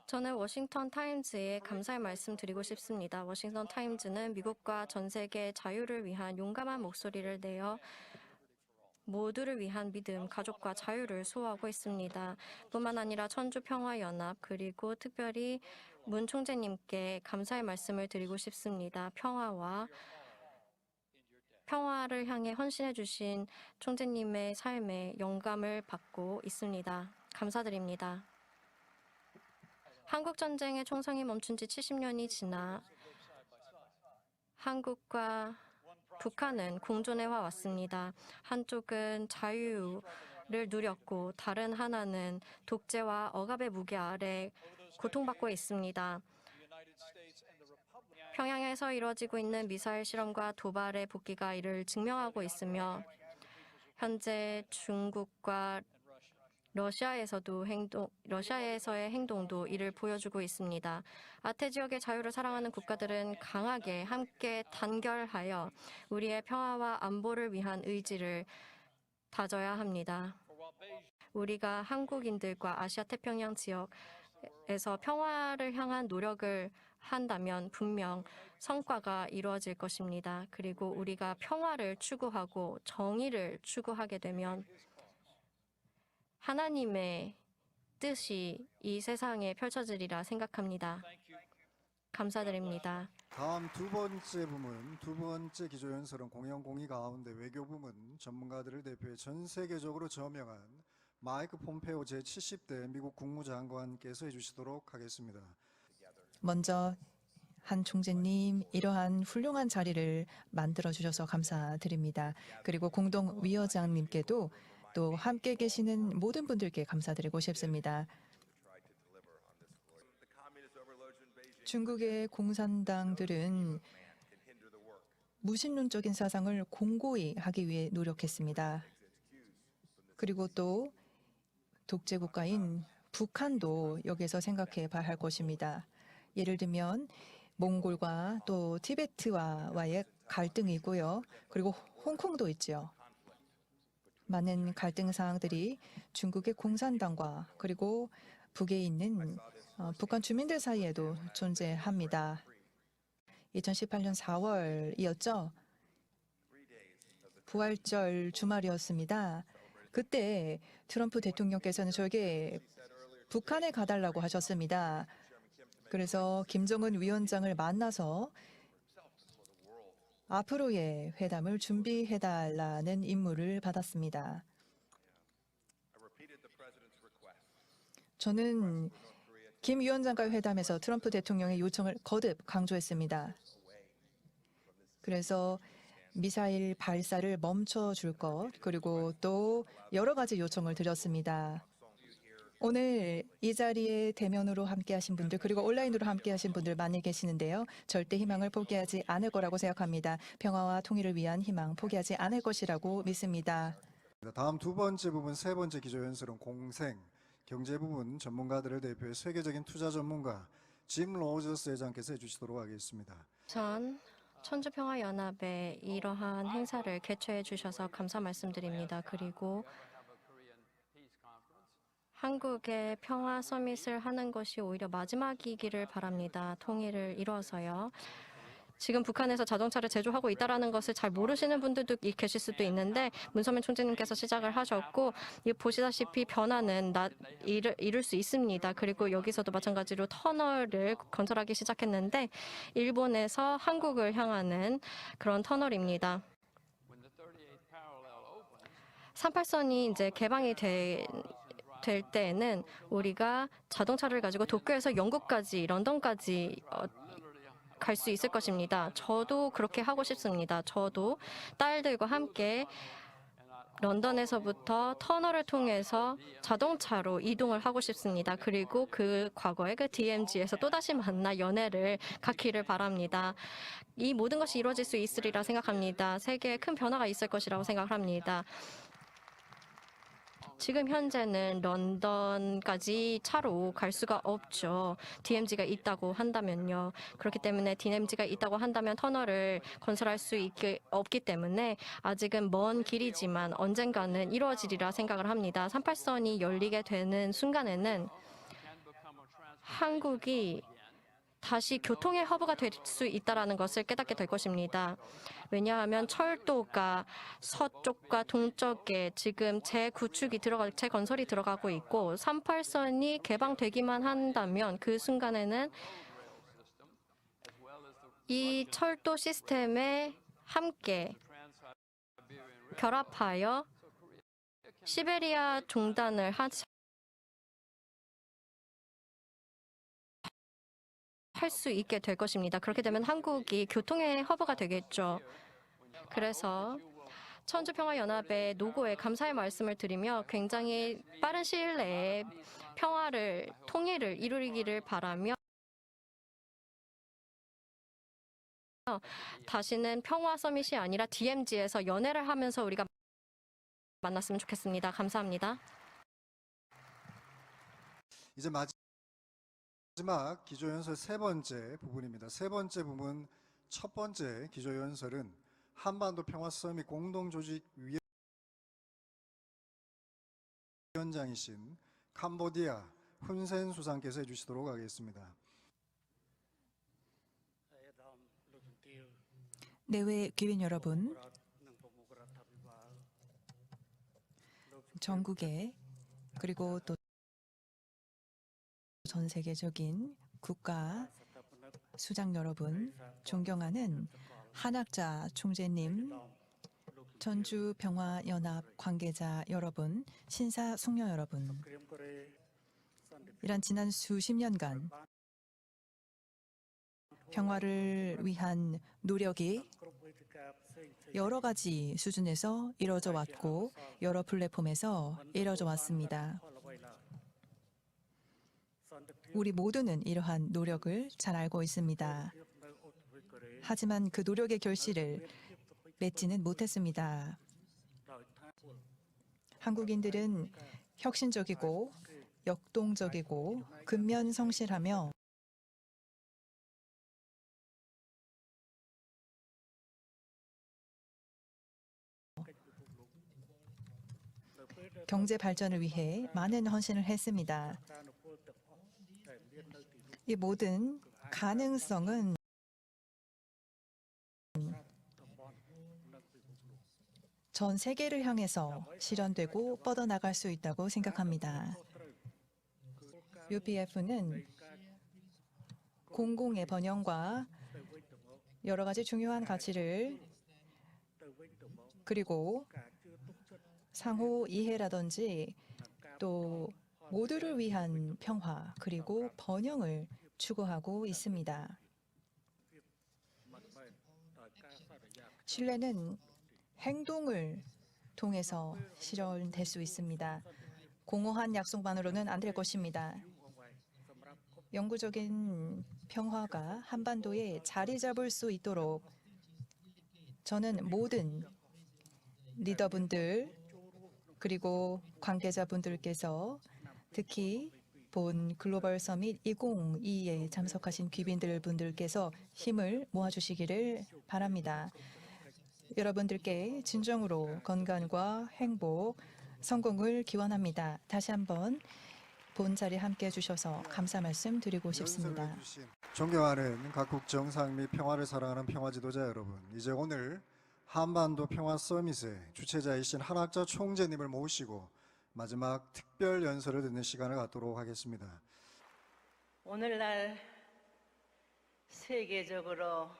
[SPEAKER 4] 저는 워싱턴 타임즈에 감사의 말씀 드리고 싶습니다. 워싱턴 타임즈는 미국과 전 세계의 자유를 위한 용감한 목소리를 내어 모두를 위한 믿음, 가족과 자유를 수호하고 있습니다. 뿐만 아니라 천주평화연합 그리고 특별히 문 총재님께 감사의 말씀을 드리고 싶습니다. 평화를 향해 헌신해 주신 총재님의 삶에 영감을 받고 있습니다. 감사드립니다. 한국전쟁의 총성이 멈춘 지 70년이 지나 한국과 북한은 공존해 왔습니다. 한쪽은 자유를 누렸고 다른 하나는 독재와 억압의 무게 아래 고통받고 있습니다. 평양에서 이루어지고 있는 미사일 실험과 도발의 복귀가 이를 증명하고 있으며 현재 중국과 러시아에서의 행동도 이를 보여주고 있습니다. 아태 지역의 자유를 사랑하는 국가들은 강하게 함께 단결하여 우리의 평화와 안보를 위한 의지를 다져야 합니다. 우리가 한국인들과 아시아 태평양 지역에서 평화를 향한 노력을 한다면 분명 성과가 이루어질 것입니다. 그리고 우리가 평화를 추구하고 정의를 추구하게 되면 하나님의 뜻이 이 세상에 펼쳐지리라 생각합니다. 감사드립니다.
[SPEAKER 2] 다음 두 번째 부문, 두 번째 기조연설은 공영 공의 가운데 외교 부문 전문가들을 대표해 전 세계적으로 저명한 마이크 폼페오 제70대 미국 국무장관께서 해주시도록 하겠습니다.
[SPEAKER 3] 먼저 한 총재님 이러한 훌륭한 자리를 만들어 주셔서 감사드립니다. 그리고 공동위원장님께도 또 함께 계시는 모든 분들께 감사드리고 싶습니다. 중국의 공산당들은 무신론적인 사상을 공고히 하기 위해 노력했습니다. 그리고 또 독재 국가인 북한도 여기에서 생각해 봐야 할 것입니다. 예를 들면 몽골과 또 티베트와의 갈등이 있고요. 그리고 홍콩도 있죠. 많은 갈등 사항들이 중국의 공산당과 그리고 북에 있는 북한 주민들 사이에도 존재합니다. 2018년 4월이었죠. 부활절 주말이었습니다. 그때 트럼프 대통령께서는 저에게 북한에 가달라고 하셨습니다. 그래서 김정은 위원장을 만나서 앞으로의 회담을 준비해달라는 임무를 받았습니다. 저는 김 위원장과의 회담에서 트럼프 대통령의 요청을 거듭 강조했습니다. 그래서 미사일 발사를 멈춰줄 것, 그리고 또 여러 가지 요청을 드렸습니다. 오늘 이 자리에 대면으로 함께하신 분들 그리고 온라인으로 함께하신 분들 많이 계시는데요. 절대 희망을 포기하지 않을 거라고 생각합니다. 평화와 통일을 위한 희망 포기하지 않을 것이라고 믿습니다.
[SPEAKER 2] 다음 두 번째 부분, 세 번째 기조연설은 공생, 경제 부문 전문가들을 대표해 세계적인 투자 전문가 짐 로저스 회장께서 해주시도록 하겠습니다.
[SPEAKER 4] 전 천주평화연합에 이러한 행사를 개최해 주셔서 감사 말씀드립니다. 그리고 한국의 평화 서밋을 하는 것이 오히려 마지막이기를 바랍니다. 통일을 이루어서요. 지금 북한에서 자동차를 제조하고 있다는 것을 잘 모르시는 분들도 계실 수도 있는데 문선민 총재님께서 시작을 하셨고 보시다시피 변화는 이룰 수 있습니다. 그리고 여기서도 마찬가지로 터널을 건설하기 시작했는데 일본에서 한국을 향하는 그런 터널입니다. 38선이 이제 개방이 될 때에는 우리가 자동차를 가지고 도쿄에서 영국까지, 런던까지 갈 수 있을 것입니다. 저도 그렇게 하고 싶습니다. 저도 딸들과 함께 런던에서부터 터널을 통해서 자동차로 이동을 하고 싶습니다. 그리고 그 과거에 그 DMZ에서 또다시 만나 연애를 갖기를 바랍니다. 이 모든 것이 이루어질 수 있으리라 생각합니다. 세계에 큰 변화가 있을 것이라고 생각합니다. 지금 현재는 런던까지 차로 갈 수가 없죠. DMZ가 있다고 한다면요. 그렇기 때문에 DMZ가 있다고 한다면 터널을 건설할 수 없기 때문에 아직은 먼 길이지만 언젠가는 이루어지리라 생각을 합니다. 38선이 열리게 되는 순간에는 한국이 다시 교통의 허브가 될 수 있다는 것을 깨닫게 될 것입니다. 왜냐하면 철도가 서쪽과 동쪽에 지금 재건설이 들어가고 있고 38선이 개방되기만 한다면 그 순간에는 이 철도 시스템에 함께 결합하여 시베리아 종단을 할 수 있게 될 것입니다. 그렇게 되면 한국이 교통의 허브가 되겠죠. 그래서 천주평화연합의 노고에 감사의 말씀을 드리며 굉장히 빠른 시일 내에 통일을 이루기를 바라며 다시는 평화 서밋이 아니라 DMZ에서 연애를 하면서 우리가 만났으면 좋겠습니다. 감사합니다.
[SPEAKER 2] 이제 마지막 기조연설 세 번째 부분입니다. 세 번째 부분 첫 번째 기조연설은 한반도 평화 서밋 공동조직 위원장이신 캄보디아 훈센 수상께서 해주시도록 하겠습니다.
[SPEAKER 3] 내외 귀빈 여러분, 전국에 그리고 또 전 세계적인 국가 수장 여러분, 존경하는 한학자 총재님, 전주평화연합 관계자 여러분, 신사숙녀 여러분, 이런 지난 수십 년간 평화를 위한 노력이 여러 가지 수준에서 이루어져 왔고 여러 플랫폼에서 이루어져 왔습니다. 우리 모두는 이러한 노력을 잘 알고 있습니다. 하지만 그 노력의 결실을 맺지는 못했습니다. 한국인들은 혁신적이고 역동적이고 근면성실하며 경제 발전을 위해 많은 헌신을 했습니다. 이 모든 가능성은 전 세계를 향해서 실현되고 뻗어나갈 수 있다고 생각합니다. UPF는 공공의 번영과 여러 가지 중요한 가치를 그리고 상호 이해라든지 또 모두를 위한 평화 그리고 번영을 추구하고 있습니다. 신뢰는 행동을 통해서 실현될 수 있습니다. 공허한 약속만으로는 안 될 것입니다. 영구적인 평화가 한반도에 자리 잡을 수 있도록 저는 모든 리더분들 그리고 관계자분들께서 특히 본 글로벌 서밋 2022에 참석하신 귀빈들분들께서 힘을 모아주시기를 바랍니다. 여러분들께 진정으로 건강과 행복, 성공을 기원합니다. 다시 한번 본 자리에 함께해 주셔서 감사 말씀 드리고 싶습니다.
[SPEAKER 2] 연설을 해주신 존경하는 각국 정상 및 평화를 사랑하는 평화 지도자 여러분, 이제 오늘 한반도 평화 서밋의 주최자이신 한학자 총재님을 모시고 마지막 특별 연설을 듣는 시간을 갖도록 하겠습니다.
[SPEAKER 5] 오늘날 세계적으로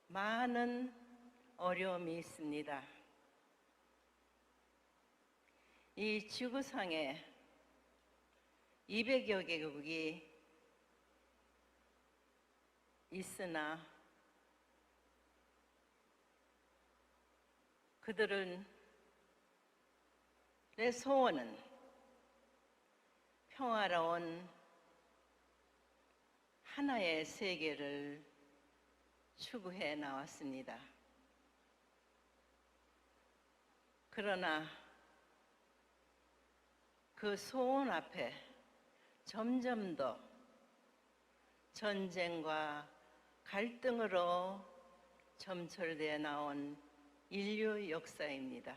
[SPEAKER 5] 많은 어려움이 있습니다. 이 지구상에 200여 개국이 있으나 그들은 내 소원은 평화로운 하나의 세계를 추구해 나왔습니다. 그러나 그 소원 앞에 점점 더 전쟁과 갈등으로 점철되어 나온 인류 역사입니다.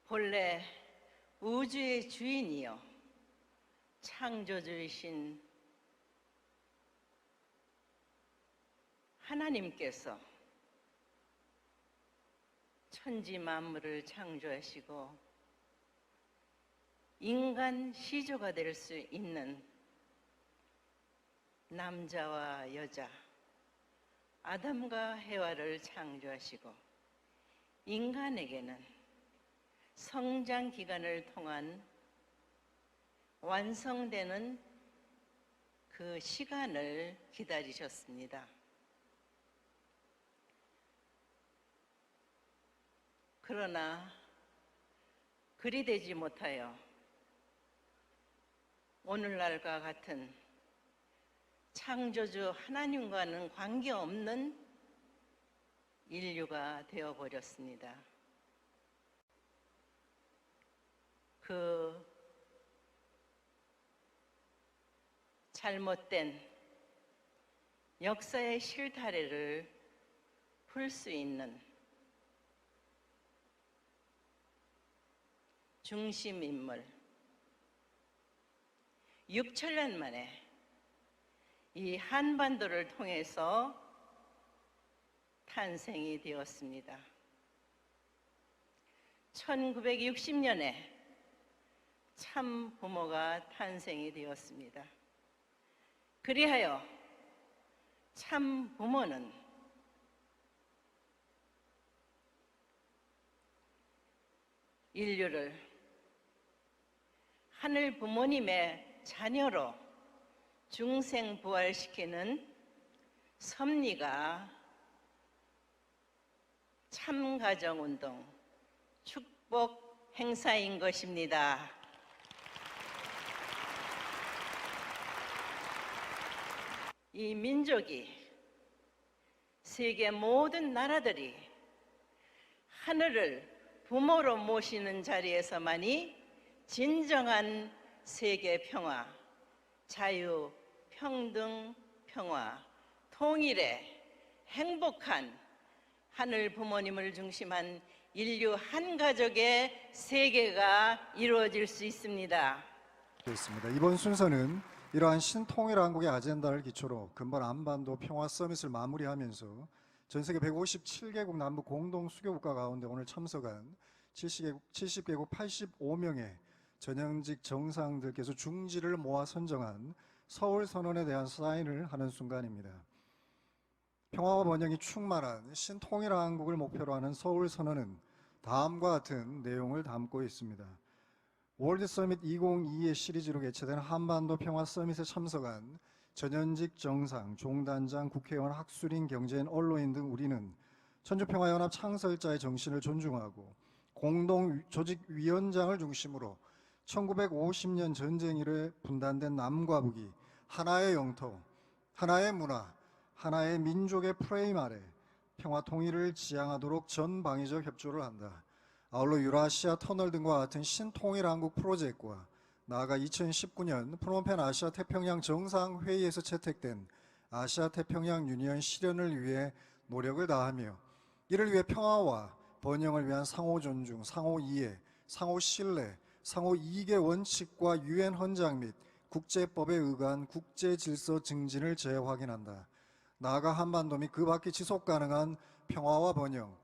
[SPEAKER 5] 본래 우주의 주인이요 창조주이신 하나님께서 천지 만물을 창조하시고 인간 시조가 될 수 있는 남자와 여자 아담과 해와를 창조하시고 인간에게는 성장 기간을 통한 완성되는 그 시간을 기다리셨습니다. 그러나 그리 되지 못하여 오늘날과 같은 창조주 하나님과는 관계없는 인류가 되어버렸습니다. 그 잘못된 역사의 실타래를 풀 수 있는 중심 인물, 6천년 만에 이 한반도를 통해서 탄생이 되었습니다. 1960년에 참 부모가 탄생이 되었습니다. 그리하여 참 부모는 인류를 하늘 부모님의 자녀로 중생부활시키는 섭리가 참가정운동 축복 행사인 것입니다. 이 민족이 세계 모든 나라들이 하늘을 부모로 모시는 자리에서만이 진정한 세계 평화, 자유, 평등, 평화, 통일의 행복한 하늘 부모님을 중심한 인류 한 가족의 세계가 이루어질 수 있습니다.
[SPEAKER 2] 있습니다. 이번 순서는 이러한 신통일한국의 아젠다를 기초로 근본 한반도 평화 서밋을 마무리하면서 전 세계 157개국 남북 공동 수교국가 가운데 오늘 참석한 70개국 85명의 전형직 정상들께서 중지를 모아 선정한 서울선언에 대한 사인을 하는 순간입니다. 평화와 번영이 충만한 신통일한국을 목표로 하는 서울선언은 다음과 같은 내용을 담고 있습니다. 월드서밋 2022의 시리즈로 개최된 한반도 평화 서밋에 참석한 전현직 정상, 종단장, 국회의원, 학술인, 경제인, 언론인 등 우리는 천주평화연합 창설자의 정신을 존중하고 공동조직위원장을 중심으로 1950년 전쟁 이래 분단된 남과 북이 하나의 영토, 하나의 문화, 하나의 민족의 프레임 아래 평화 통일을 지향하도록 전방위적 협조를 한다. 아울러 유라시아 터널 등과 같은 신통일한국 프로젝트와 나아가 2019년 프놈펜 아시아 태평양 정상회의에서 채택된 아시아 태평양 유니언 실현을 위해 노력을 다하며 이를 위해 평화와 번영을 위한 상호 존중, 상호 이해, 상호 신뢰, 상호 이익의 원칙과 유엔 헌장 및 국제법에 의거한 국제 질서 증진을 재확인한다. 나아가 한반도 및 그 밖의 지속 가능한 평화와 번영,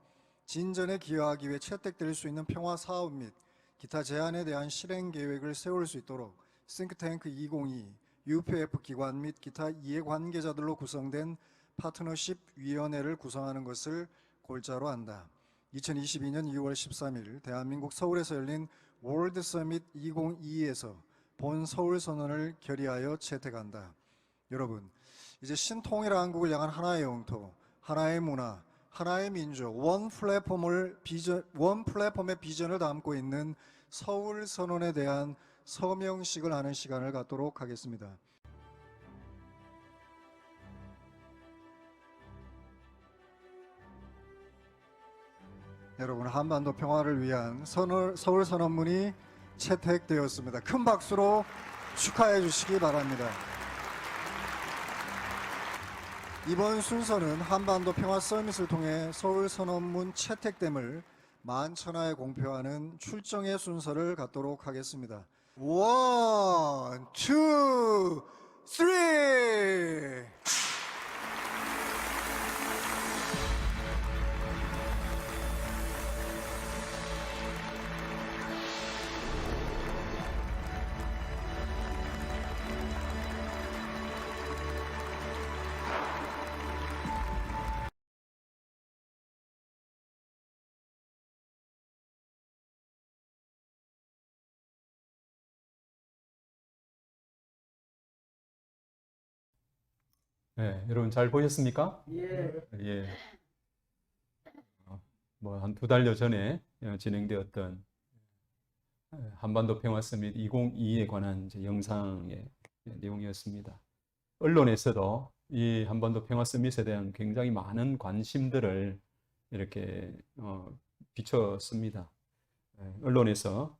[SPEAKER 2] 진전에 기여하기 위해 채택될 수 있는 평화 사업 및 기타 제안에 대한 실행 계획을 세울 수 있도록 싱크탱크 2022, UPF 기관 및 기타 이해관계자들로 구성된 파트너십 위원회를 구성하는 것을 골자로 한다. 2022년 2월 13일 대한민국 서울에서 열린 월드 서밋 2022에서 본 서울 선언을 결의하여 채택한다. 여러분, 이제 신통일한국을 향한 하나의 영토, 하나의 문화, 하나의 민족, 원 플랫폼의 비전을 담고 있는 서울 선언에 대한 서명식을 하는 시간을 갖도록 하겠습니다. 여러분, 한반도 평화를 위한 서울 선언문이 채택되었습니다. 큰 박수로 축하해 주시기 바랍니다. 이번 순서는 한반도 평화 서밋을 통해 서울 선언문 채택됨을 만천하에 공표하는 출정의 순서를 갖도록 하겠습니다. 1, 2, 3!
[SPEAKER 1] 네, 여러분 잘 보셨습니까? 예. 뭐 한 2달여 전에 진행되었던 한반도 평화 서밋 2022에 관한 이제 영상의 내용이었습니다. 언론에서도 이 한반도 평화 서밋에 대한 굉장히 많은 관심들을 이렇게 비쳤습니다. 언론에서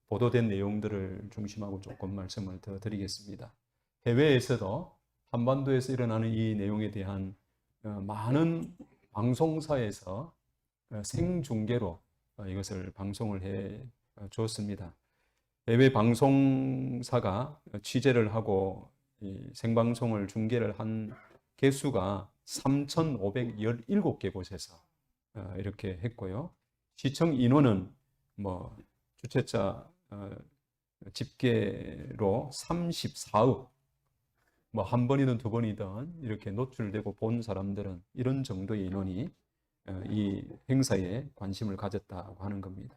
[SPEAKER 1] 보도된 내용들을 중심하고 조금 말씀을 더 드리겠습니다. 해외에서도 한반도에서 일어나는 이 내용에 대한 많은 방송사에서 생중계로 이것을 방송을 해 주었습니다. 해외 방송사가 취재를 하고 이 생방송을 중계를 한 개수가 3,517개 곳에서 이렇게 했고요. 시청 인원은 뭐 주최자 집계로 34억, 뭐 한 번이든 두 번이든 이렇게 노출되고 본 사람들은 이런 정도의 인원이 이 행사에 관심을 가졌다고 하는 겁니다.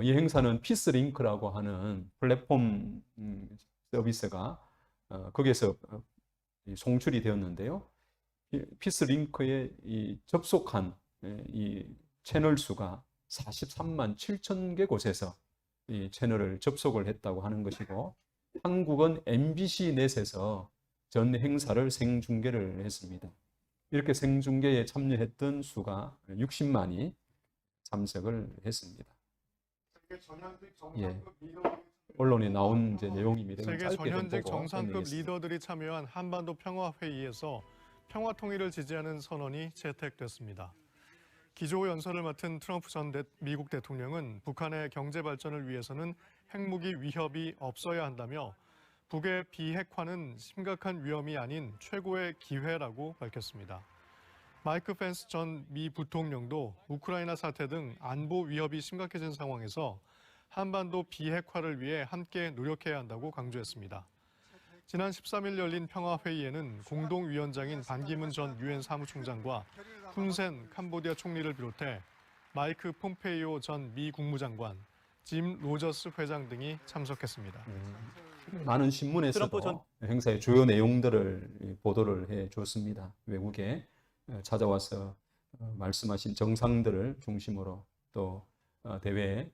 [SPEAKER 1] 이 행사는 피스링크라고 하는 플랫폼 서비스가 거기에서 송출이 되었는데요. 피스링크에 접속한 이 채널 수가 43만 7천 개 곳에서 이 채널을 접속을 했다고 하는 것이고, 한국은 MBC 넷에서 전 행사를 생중계를 했습니다. 이렇게 생중계에 참여했던 수가 60만이 참석을 했습니다. 예, 언론에 나온 이제 내용입니다.
[SPEAKER 6] 세계
[SPEAKER 1] 짧게 좀
[SPEAKER 6] 전현직
[SPEAKER 1] 보고
[SPEAKER 6] 정상급
[SPEAKER 1] 끝내겠습니다.
[SPEAKER 6] 리더들이 참여한 한반도 평화회의에서 평화 통일을 지지하는 선언이 채택됐습니다. 기조 연설을 맡은 트럼프 전 미국 대통령은 북한의 경제 발전을 위해서는 핵무기 위협이 없어야 한다며 북의 비핵화는 심각한 위험이 아닌 최고의 기회라고 밝혔습니다. 마이크 펜스 전 미 부통령도 우크라이나 사태 등 안보 위협이 심각해진 상황에서 한반도 비핵화를 위해 함께 노력해야 한다고 강조했습니다. 지난 13일 열린 평화회의에는 공동위원장인 반기문 전 유엔 사무총장과 훈센 캄보디아 총리를 비롯해 마이크 폼페이오 전 미 국무장관, 짐 로저스 회장 등이 참석했습니다.
[SPEAKER 1] 많은 신문에서도 행사의 주요 내용들을 보도를 해 줬습니다. 외국에 찾아와서 말씀하신 정상들을 중심으로 또 대회의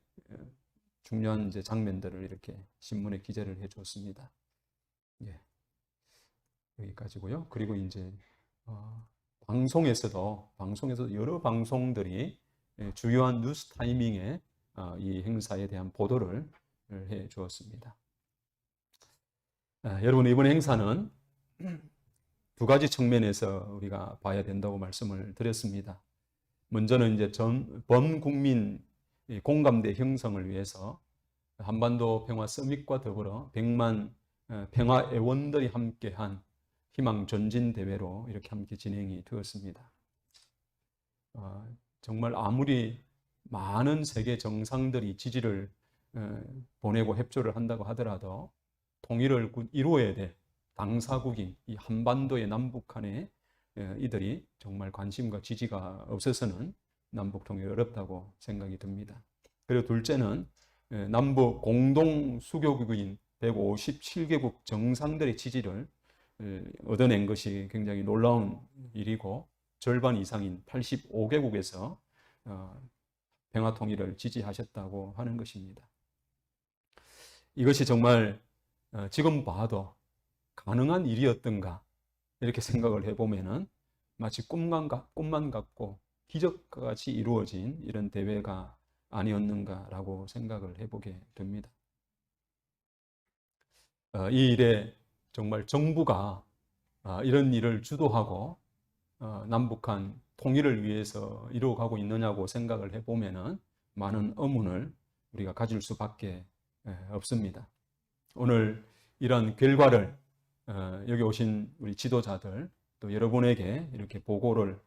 [SPEAKER 1] 중요한 이제 장면들을 이렇게 신문에 기재를 해 줬습니다. 예, 여기까지고요. 그리고 이제 방송에서도 여러 방송들이 주요한 뉴스 타이밍에 이 행사에 대한 보도를 해 주었습니다. 여러분, 이번 행사는 두 가지 측면에서 우리가 봐야 된다고 말씀을 드렸습니다. 먼저는 이제 범국민 공감대 형성을 위해서 한반도 평화 서밋과 더불어 100만 평화 애원들이 함께한 희망 전진 대회로 이렇게 함께 진행이 되었습니다. 정말 아무리 많은 세계 정상들이 지지를 보내고 협조를 한다고 하더라도 통일을 이루어야 될 당사국인 이 한반도의 남북한에 이들이 정말 관심과 지지가 없어서는 남북 통일이 어렵다고 생각이 듭니다. 그리고 둘째는 남북 공동 수교국인 157개국 정상들의 지지를 얻어낸 것이 굉장히 놀라운 일이고, 절반 이상인 85개국에서 평화 통일을 지지하셨다고 하는 것입니다. 이것이 정말 지금 봐도 가능한 일이었던가 이렇게 생각을 해보면은 마치 꿈만 같고 기적과 같이 이루어진 이런 대회가 아니었는가라고 생각을 해보게 됩니다. 이 일에 정말 정부가 이런 일을 주도하고 남북한 통일을 위해서 이루어가고 있느냐고 생각을 해보면은 많은 의문을 우리가 가질 수밖에 없습니다. 오늘 이런 결과를 여기 오신 우리 지도자들 또 여러분에게 이렇게 보고를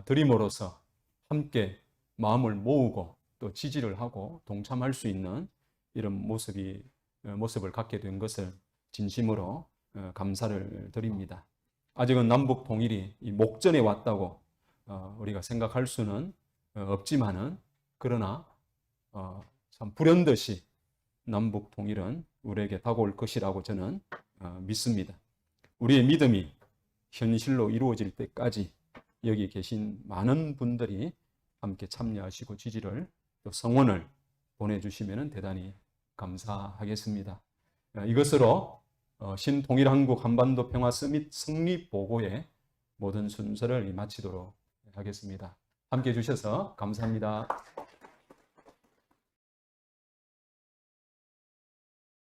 [SPEAKER 1] 드림으로써 함께 마음을 모으고 또 지지를 하고 동참할 수 있는 이런 모습을 갖게 된 것을 진심으로 감사를 드립니다. 아직은 남북 통일이 이 목전에 왔다고 우리가 생각할 수는 없지만은, 그러나 참 불현듯이 남북 통일은 우리에게 다가올 것이라고 저는 믿습니다. 우리의 믿음이 현실로 이루어질 때까지 여기 계신 많은 분들이 함께 참여하시고 지지를 또 성원을 보내주시면 대단히 감사하겠습니다. 이것으로 신통일한국 한반도 평화 서밋 승리 보고의 모든 순서를 마치도록 하겠습니다. 함께해 주셔서 감사합니다.